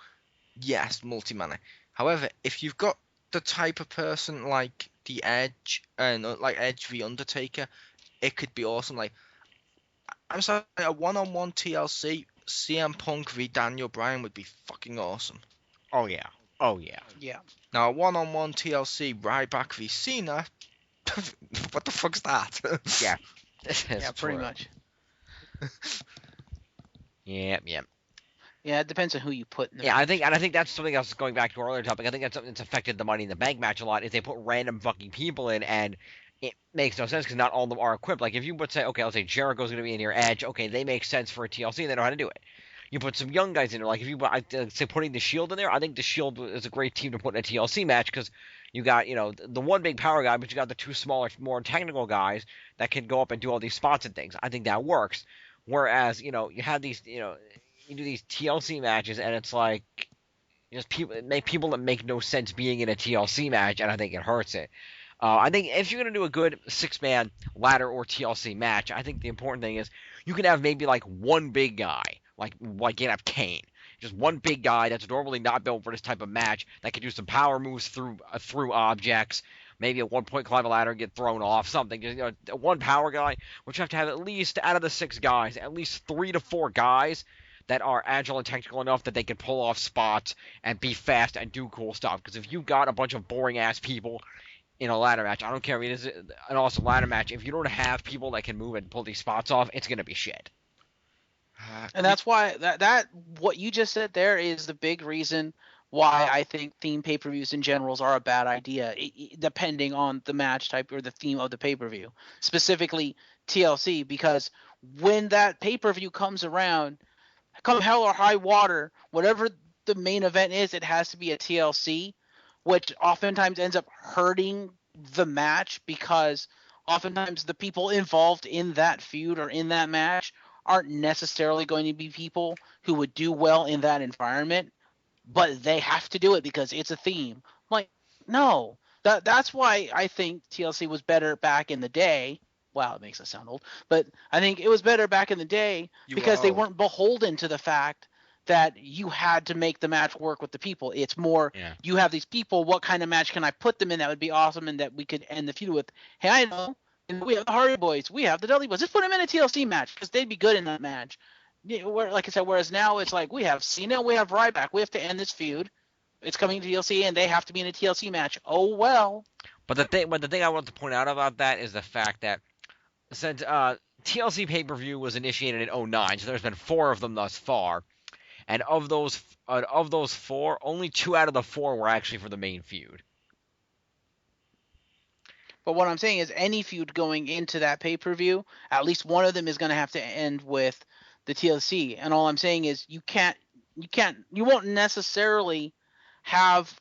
yes, multi-man. However, if you've got the type of person like the Edge and like Edge v Undertaker, it could be awesome. Like, I'm sorry, a one-on-one TLC CM Punk v Daniel Bryan would be fucking awesome. Oh yeah. Yeah. Now, a one-on-one TLC Ryback v Cena, what the fuck's that? Yeah. Yeah, pretty much. Yeah. Yeah, it depends on who you put in the Yeah, match. I think that's something else going back to our earlier topic. I think that's something that's affected the Money in the Bank match a lot, is they put random fucking people in, and it makes no sense because not all of them are equipped. Like, if you would say, okay, let's say Jericho's going to be in here, Edge, okay, they make sense for a TLC, they know how to do it. You put some young guys in there, like if you say putting the Shield in there, I think the Shield is a great team to put in a TLC match because you got, the one big power guy, but you got the two smaller, more technical guys that can go up and do all these spots and things. I think that works. Whereas, you have these, you do these TLC matches, and it's like just people that make no sense being in a TLC match, and I think it hurts it. I think if you're gonna do a good 6-man ladder or TLC match, I think the important thing is you can have maybe like one big guy, like you can have Kane, just one big guy that's normally not built for this type of match that can do some power moves through objects. Maybe at one point climb a ladder and get thrown off, something. One power guy, which you have to have at least, out of the 6 guys, at least 3 to 4 guys that are agile and technical enough that they can pull off spots and be fast and do cool stuff. Because if you've got a bunch of boring-ass people in a ladder match, I don't care if it is an awesome ladder match, if you don't have people that can move and pull these spots off, it's going to be shit. And that's why that what you just said there is the big reason why I think theme pay-per-views in general are a bad idea, depending on the match type or the theme of the pay-per-view. Specifically TLC, because when that pay-per-view comes around, come hell or high water, whatever the main event is, it has to be a TLC, which oftentimes ends up hurting the match because oftentimes the people involved in that feud or in that match aren't necessarily going to be people who would do well in that environment, but they have to do it because it's a theme. Like, no. That's why I think TLC was better back in the day. Wow, it makes us sound old. But I think it was better back in the day because they weren't beholden to the fact that you had to make the match work with the people. It's more, you have these people, what kind of match can I put them in that would be awesome and that we could end the feud with? Hey, I know. We have the Hardy Boys. We have the Dudley Boys. Let's put them in a TLC match because they'd be good in that match. Like I said, whereas now it's like we have Cena, we have Ryback. We have to end this feud. It's coming to TLC, and they have to be in a TLC match. Oh, well. But the thing I want to point out about that is the fact that since TLC pay-per-view was initiated in 2009, so there's been 4 of them thus far, and of those 4, only 2 out of the 4 were actually for the main feud. But what I'm saying is any feud going into that pay-per-view, at least one of them is going to have to end with the TLC. And all I'm saying is you won't necessarily have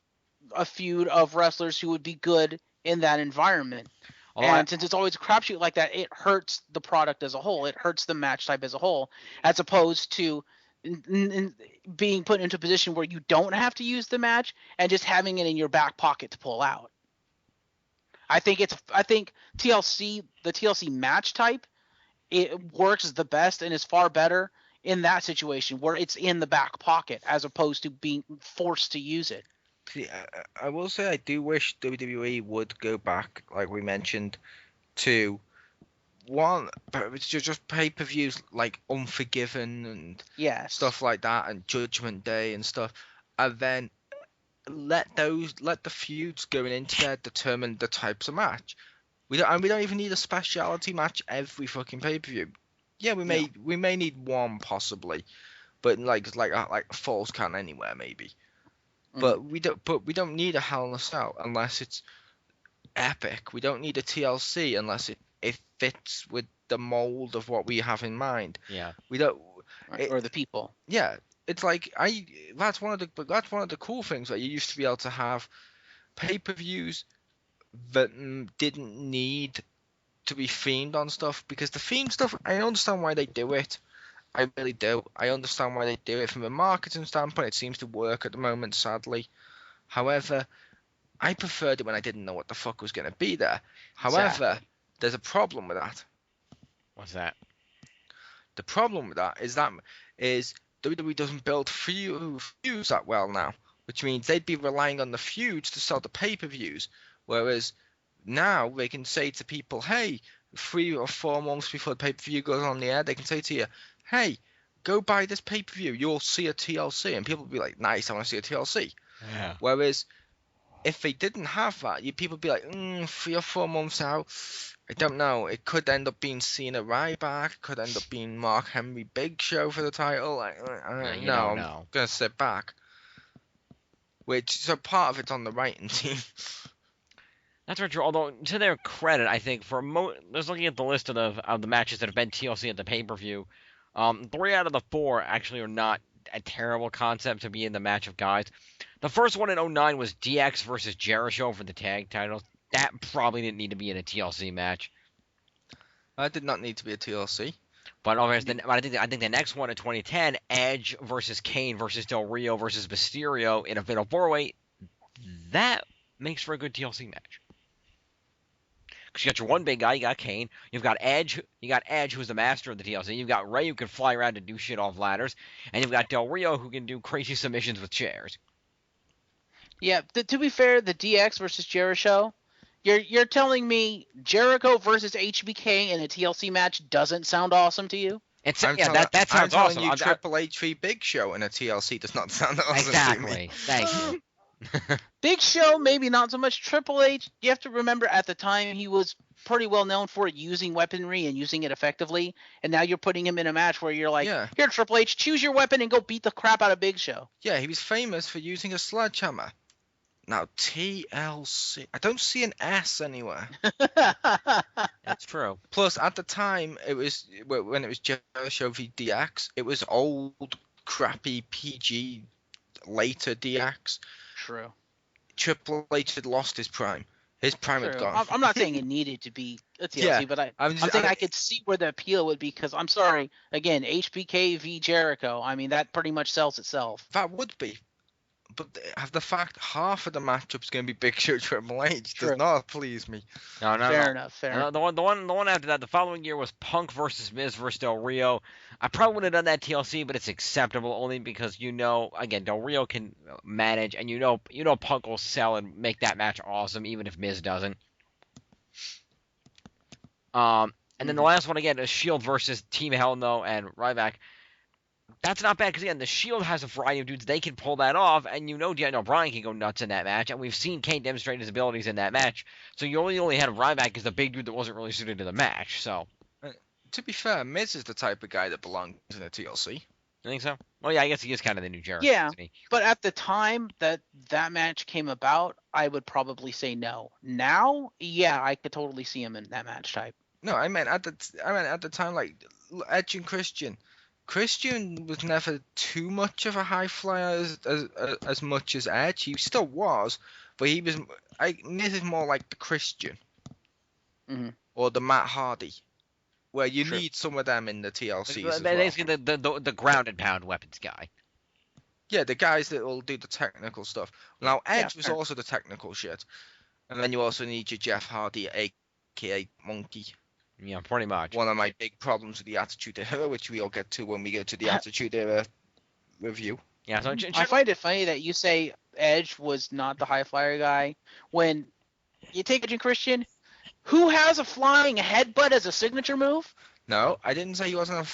a feud of wrestlers who would be good in that environment. And since it's always a crapshoot like that, it hurts the product as a whole. It hurts the match type as a whole, as opposed to being put into a position where you don't have to use the match and just having it in your back pocket to pull out. I think TLC, the TLC match type, it works the best and is far better in that situation where it's in the back pocket as opposed to being forced to use it. See, I will say I do wish WWE would go back, like we mentioned, to just pay-per-views like Unforgiven and stuff like that, and Judgment Day and stuff, and then let the feuds going into there determine the types of match. We don't even need a speciality match every fucking pay-per-view. Yeah, we may need one possibly, but like Falls Count Anywhere maybe. But we don't need a Hell in a Cell unless it's epic. We don't need a TLC unless it fits with the mold of what we have in mind. Yeah. We don't or the people. Yeah, it's like that's one of the cool things that you used to be able to have pay-per-views that didn't need to be themed on stuff, because the theme stuff, I understand why they do it. I really do. I understand why they do it from a marketing standpoint. It seems to work at the moment, sadly. However, I preferred it when I didn't know what the fuck was going to be there. However, there's a problem with that. What's that? The problem with that is WWE doesn't build feuds that well now, which means they'd be relying on the feuds to sell the pay-per-views, whereas now they can say to people, hey, 3 or 4 months before the pay-per-view goes on the air, they can say to you, hey, go buy this pay-per-view, you'll see a TLC, and people will be like, nice, I want to see a TLC. Yeah. Whereas if they didn't have that, people would be like, 3 or 4 months out, I don't know, it could end up being Cena Ryback, it could end up being Mark Henry Big Show for the title. I'm going to sit back. So part of it's on the writing team. That's right, true. Although, to their credit, I think just looking at the list of the matches that have been TLC at the pay-per-view, 3 out of the 4 actually are not a terrible concept to be in the match of guys. The first one in 2009 was DX versus Jericho for the tag titles. That probably didn't need to be in a TLC match. That did not need to be a TLC. But I think the next one in 2010, Edge versus Kane versus Del Rio versus Mysterio in a fatal 4-way, that makes for a good TLC match. Because you got your one big guy, you got Kane, you've got Edge, who's the master of the TLC, you've got Ray who can fly around and do shit off ladders, and you've got Del Rio who can do crazy submissions with chairs. Yeah, to be fair, the DX versus Jericho, you're telling me Jericho versus HBK in a TLC match doesn't sound awesome to you? That sounds awesome. I'm telling you, Triple H v Big Show in a TLC does not sound awesome. Exactly. Thank you. Big Show, maybe not so much. Triple H, you have to remember at the time he was pretty well known for using weaponry and using it effectively, and now you're putting him in a match where you're like, here, Triple H, choose your weapon and go beat the crap out of Big Show. Yeah, he was famous for using a sledgehammer. Now, TLC, I don't see an S anywhere. That's true. Plus, at the time, when it was Jericho v DX, it was old, crappy PG, later DX. True. Triple H had lost his prime. His prime had gone. I'm not saying it needed to be a TLC, but I'm saying I could see where the appeal would be, because I'm sorry, again, HBK v Jericho, I mean, that pretty much sells itself. That would be. But the fact half of the matchup is going to be Big Show Triple H does not please me. No. Fair enough. The one after that, the following year was Punk versus Miz versus Del Rio. I probably would have done that TLC, but it's acceptable only because again, Del Rio can manage, and Punk will sell and make that match awesome, even if Miz doesn't. And then the last one again is Shield versus Team Hell No and Ryback. That's not bad because, again, the Shield has a variety of dudes. They can pull that off, and Daniel Bryan can go nuts in that match, and we've seen Kane demonstrate his abilities in that match. So you only had Ryback as the big dude that wasn't really suited to the match. So, to be fair, Miz is the type of guy that belongs in a TLC. You think so? Well, yeah, I guess he is kind of the new Jericho. Yeah, but at the time that match came about, I would probably say no. Now, yeah, I could totally see him in that match type. No, I meant at the time, like Edge and Christian. Christian was never too much of a high flyer as much as Edge. He still was, but he was. Miz is more like the Christian, or the Matt Hardy, where you need some of them in the TLCs as well. Basically, the ground and pound weapons guy. Yeah, the guys that will do the technical stuff. Now Edge was also the technical shit, and then you also need your Jeff Hardy, aka Monkey. Yeah, pretty much. One of my big problems with the Attitude Era, which we'll get to when we get to the Attitude Era review. Yeah, so I find it funny that you say Edge was not the high flyer guy when you take Edge and Christian, who has a flying headbutt as a signature move? No, I didn't say he wasn't a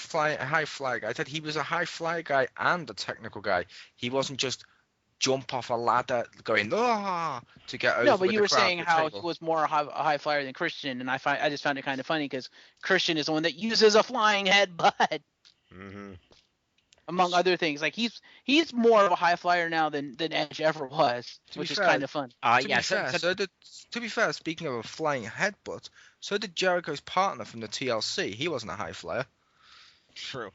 high flyer guy. I said he was a high flyer guy and a technical guy. He wasn't just jump off a ladder, going to get over. No, but with you the were crowd saying at the how table. he was more a high flyer than Christian, and I just found it kind of funny because Christian is the one that uses a flying headbutt, Mm-hmm. among other things. Like he's more of a high flyer now than Edge ever was, which is kind of fun. To Yeah. be fair, to be fair, speaking of a flying headbutt, so did Jericho's partner from the TLC. He wasn't a high flyer. True.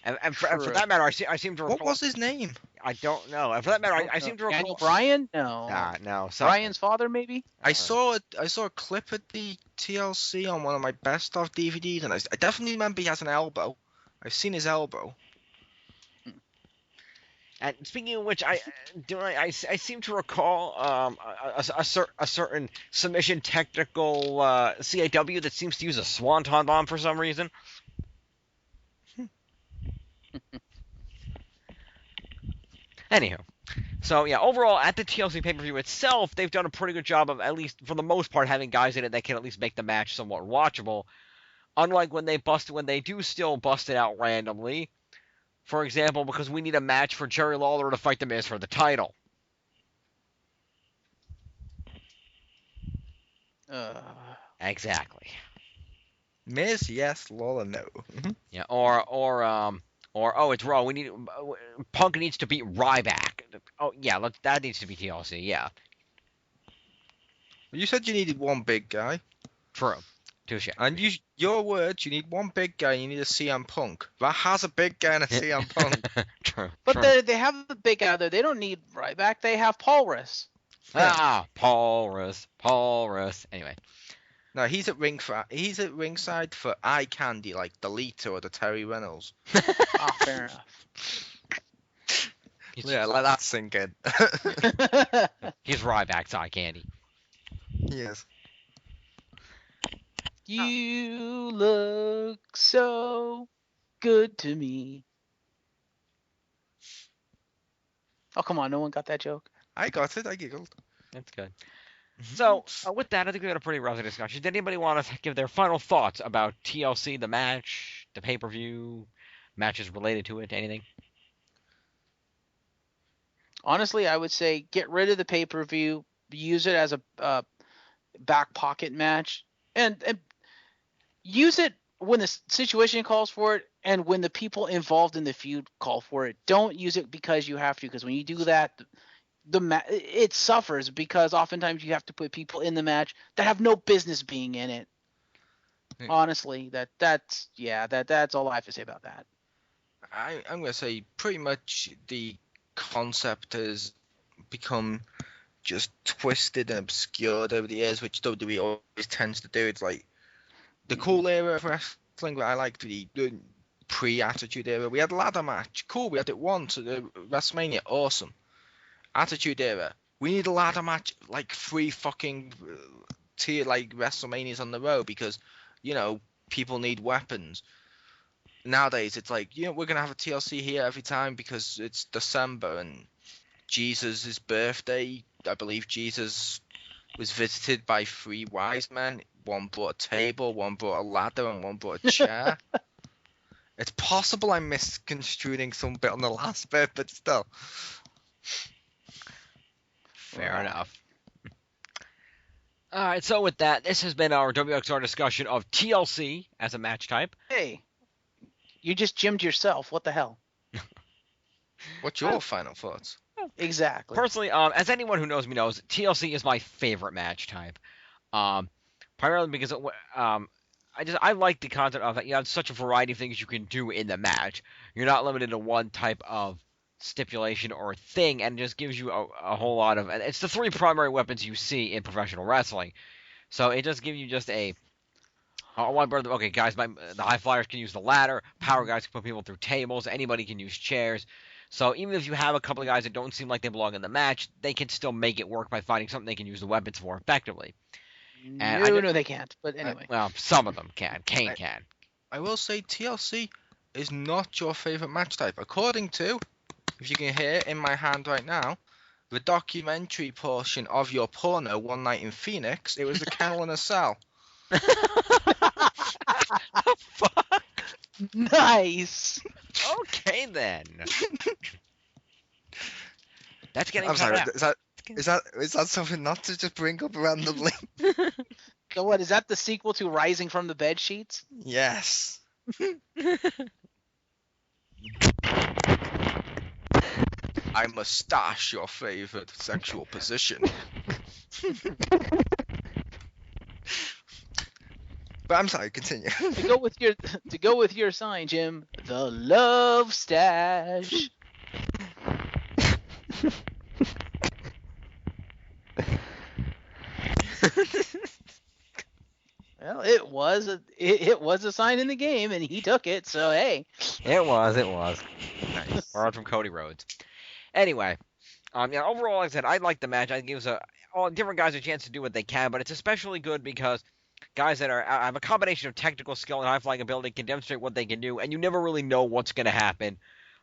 And for True. that matter, I seem to recall. What was his name? I don't know. And for that matter, I seem to recall. Daniel Bryan? No. No. Brian's father, maybe? I saw a clip at the TLC on one of my best of DVDs, and I definitely remember he has an elbow. I've seen his elbow. And speaking of which, I seem to recall a certain submission technical CAW that seems to use a swanton bomb for some reason. Anywho, so yeah, overall at the TLC pay-per-view itself, they've done a pretty good job of, at least for the most part, having guys in it that can at least make the match somewhat watchable. Unlike when they do still bust it out randomly. For example, because we need a match for Jerry Lawler to fight The Miz for the title. Exactly. Miz, yes. Lawler, no. Yeah, or it's Raw. Punk needs to beat Ryback. Oh yeah, that needs to be TLC. Yeah. You said you needed one big guy. True. Touche. And your words, you need one big guy. You need a CM Punk. That has a big guy and a CM Punk. True. But they have the big guy out there. They don't need Ryback. They have Paul Russ. Paul Russ. Anyway. No, he's at ringside for eye candy, like the Lita or the Terry Reynolds. Fair enough. Yeah, let that sink in. He's Ryback's eye candy. Yes. You look so good to me. Oh, come on. No one got that joke? I got it. I giggled. That's good. So, with that, I think we had a pretty rousing discussion. Did anybody want to give their final thoughts about TLC, the match, the pay-per-view, matches related to it, anything? Honestly, I would say get rid of the pay-per-view, use it as a back pocket match, and use it when the situation calls for it and when the people involved in the feud call for it. Don't use it because you have to, because when you do that, it suffers, because oftentimes you have to put people in the match that have no business being in it. Honestly, that's all I have to say about that. I'm going to say pretty much the concept has become just twisted and obscured over the years, which WWE always tends to do. It's like the cool era of wrestling, but I liked the pre-Attitude Era. We had a ladder match. Cool, we had it once at WrestleMania. Awesome. Attitude Era. We need a ladder match like 3 fucking tier like WrestleManias on the road, because, people need weapons. Nowadays, it's like, we're going to have a TLC here every time because it's December and Jesus' birthday. I believe Jesus was visited by 3 wise men. One brought a table, one brought a ladder, and one brought a chair. It's possible I'm misconstruing some bit on the last bit, but still. Fair enough. All right, so with that, this has been our WXR discussion of TLC as a match type. Hey, you just gymmed yourself. What the hell? What's your final thoughts? Exactly. Personally, as anyone who knows me knows, TLC is my favorite match type. Primarily because I like the concept of it. You have such a variety of things you can do in the match. You're not limited to one type of stipulation or thing, and it just gives you a whole lot of. And it's the 3 primary weapons you see in professional wrestling. So it just gives you just okay, guys, the high flyers can use the ladder. Power guys can put people through tables. Anybody can use chairs. So even if you have a couple of guys that don't seem like they belong in the match, they can still make it work by finding something they can use the weapons for effectively. And no, they can't. But anyway. Well, some of them can. Kane can. I will say TLC is not your favorite match type. According to, if you can hear in my hand right now, the documentary portion of your porno, One Night in Phoenix, it was the Kennel in a Cell. Fuck. Nice. Okay then. That's getting I'm cut sorry. out. Is that something not to just bring up randomly? So what is that? The sequel to Rising from the Bed Sheets? Yes. I mustache your favorite sexual position. But I'm sorry, continue. To go with your sign, Jim, the love stash. Well, it was a sign in the game, and he took it. So hey, It was. Nice. Borrowed from Cody Rhodes. Anyway, yeah, overall, like I said, I like the match. I think it gives all different guys a chance to do what they can, but it's especially good because guys that have a combination of technical skill and high flying ability can demonstrate what they can do, and you never really know what's going to happen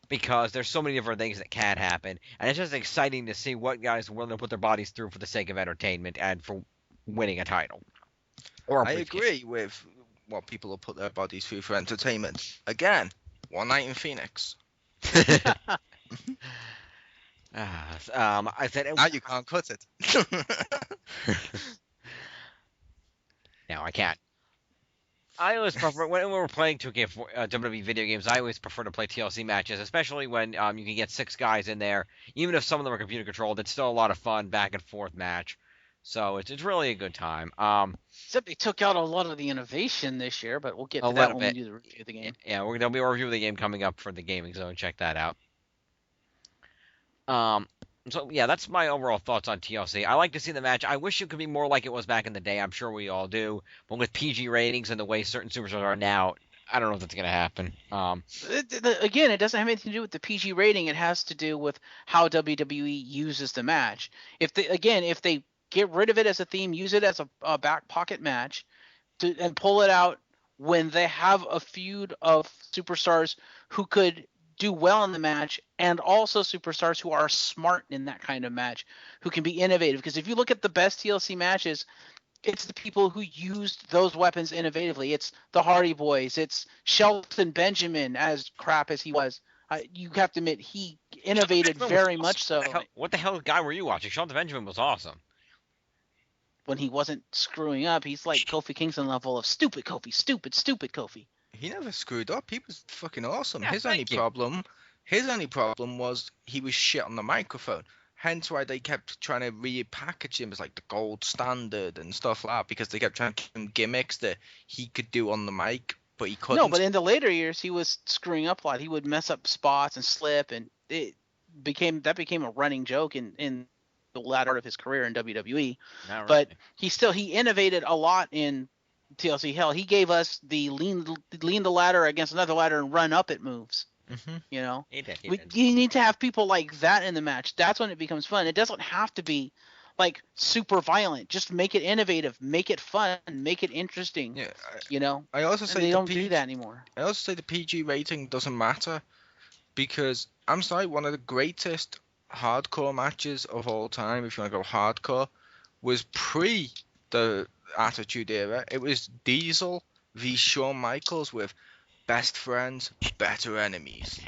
because there's so many different things that can happen, and it's just exciting to see what guys are willing to put their bodies through for the sake of entertainment and for winning a title. I agree with what people will put their bodies through for entertainment. Again, one night in Phoenix. I said Now you can't cut it. No, I can't. I always prefer when we're playing 2K WWE video games. I always prefer to play TLC matches, especially when you can get 6 guys in there. Even if some of them are computer controlled, it's still a lot of fun back and forth match. So it's really a good time. except they took out a lot of the innovation this year, but we'll get A to that little when bit. we do the review of the game. Yeah, there'll be a review of the game coming up for the Gaming Zone. Check that out. So yeah, that's my overall thoughts on TLC. I like to see the match. I wish it could be more like it was back in the day. I'm sure we all do. But with PG ratings and the way certain superstars are now, I don't know if that's gonna happen. Again, it doesn't have anything to do with the PG rating. It has to do with how WWE uses the match. If they get rid of it as a theme, use it as a back pocket match, and pull it out when they have a feud of superstars who could do well in the match, and also superstars who are smart in that kind of match, who can be innovative. Because if you look at the best TLC matches, it's the people who used those weapons innovatively. It's the Hardy Boys. It's Shelton Benjamin, as crap as he was. You have to admit, he innovated very much so. What the hell guy were you watching? Shelton Benjamin was awesome. When he wasn't screwing up, he's like Kofi Kingston level of stupid Kofi, stupid Kofi. He never screwed up. He was fucking awesome. Yeah, His only problem was he was shit on the microphone. Hence why they kept trying to repackage him as like the gold standard and stuff like that, because they kept trying to give him gimmicks that he could do on the mic, but he couldn't. No, but in the later years, he was screwing up a lot. He would mess up spots and slip, and it became a running joke in the latter part of his career in WWE. Not But really. he innovated a lot in TLC. Hell, he gave us the lean the ladder against another ladder and run up it moves. Mm-hmm. You know, He did. you need to have people like that in the match. That's when it becomes fun. It doesn't have to be like super violent. Just make it innovative, make it fun, make it interesting. Yeah. You know, I also and say they don't do that anymore. I also say the PG rating doesn't matter, because I'm sorry, one of the greatest hardcore matches of all time, if you want to go hardcore, was pre the Attitude Era. It was Diesel v Shawn Michaels with best friends, better enemies.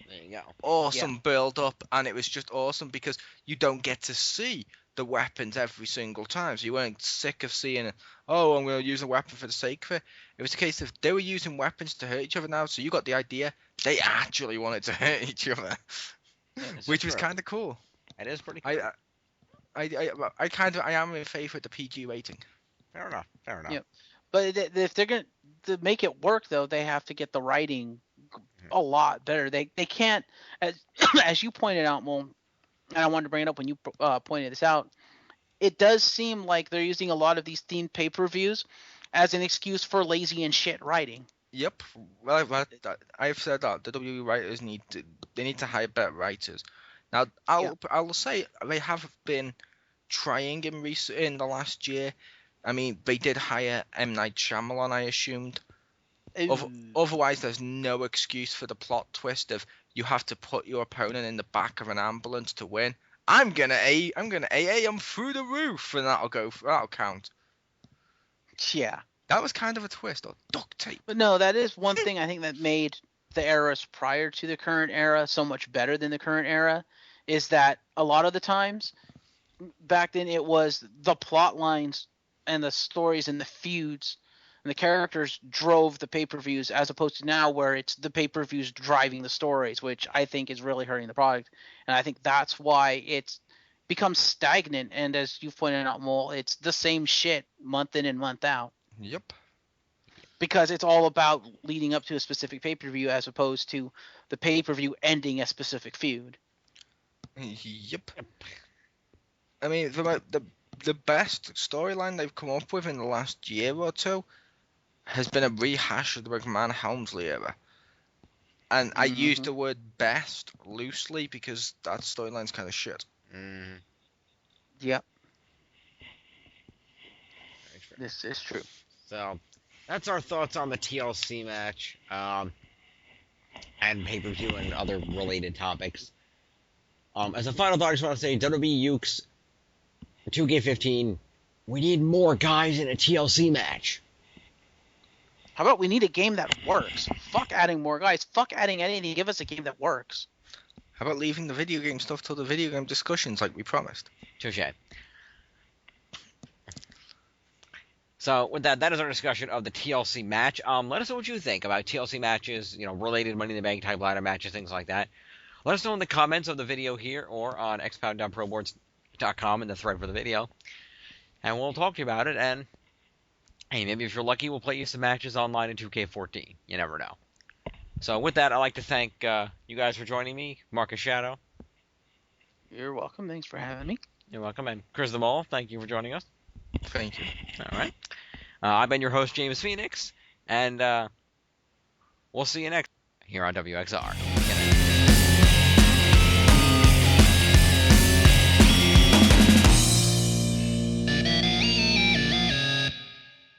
There you go. Awesome build up, and it was just awesome because you don't get to see the weapons every single time. So you weren't sick of seeing, oh, I'm going to use a weapon for the sake of it. It was a case of they were using weapons to hurt each other now, so you got the idea they actually wanted to hurt each other, which was kind of cool. It is pretty cool. I am in favor of the PG rating. Fair enough. Yeah. But if they're going to make it work, though, they have to get the writing a lot better. They can't, as you pointed out, Mo, and I wanted to bring it up when you pointed this out, it does seem like they're using a lot of these themed pay-per-views as an excuse for lazy and shit writing. Yep. Well, I've said that the WWE writers need to hire better writers. Now, I'll say they have been trying in the last year. I mean, they did hire M. Night Shyamalan, I assumed. Otherwise, there's no excuse for the plot twist of you have to put your opponent in the back of an ambulance to win. I'm gonna AA him through the roof, and that'll count. Yeah. That was kind of a twist, or duct tape. But no, that is one thing I think that made the eras prior to the current era so much better than the current era, is that a lot of the times back then it was the plot lines and the stories and the feuds and the characters drove the pay-per-views, as opposed to now where it's the pay-per-views driving the stories, which I think is really hurting the product. And I think that's why it's become stagnant. And as you pointed out, Mole, it's the same shit month in and month out. Yep. Because it's all about leading up to a specific pay-per-view as opposed to the pay-per-view ending a specific feud. Yep. I mean, the best storyline they've come up with in the last year or two has been a rehash of the McMahon-Helmsley era. And I use the word best loosely because that storyline's kind of shit. Mm. Yep. This is true. So, that's our thoughts on the TLC match, and pay-per-view and other related topics. As a final thought, I just want to say, WWE Ukes, for 2K15, we need more guys in a TLC match. How about we need a game that works? Fuck adding more guys. Fuck adding anything. Give us a game that works. How about leaving the video game stuff till the video game discussions like we promised? Touche. So with that is our discussion of the TLC match. Let us know what you think about TLC matches, related Money in the Bank type ladder matches, things like that. Let us know in the comments of the video here or on xpound.proboards.com in the thread for the video. And we'll talk to you about it. And hey, maybe if you're lucky, we'll play you some matches online in 2K14. You never know. So with that, I'd like to thank you guys for joining me. Marcus Shadow. You're welcome. Thanks for having me. You're welcome. And Chriz the Mole, thank you for joining us. Thank you. All right. I've been your host, James Phoenix. And we'll see you next here on WXR.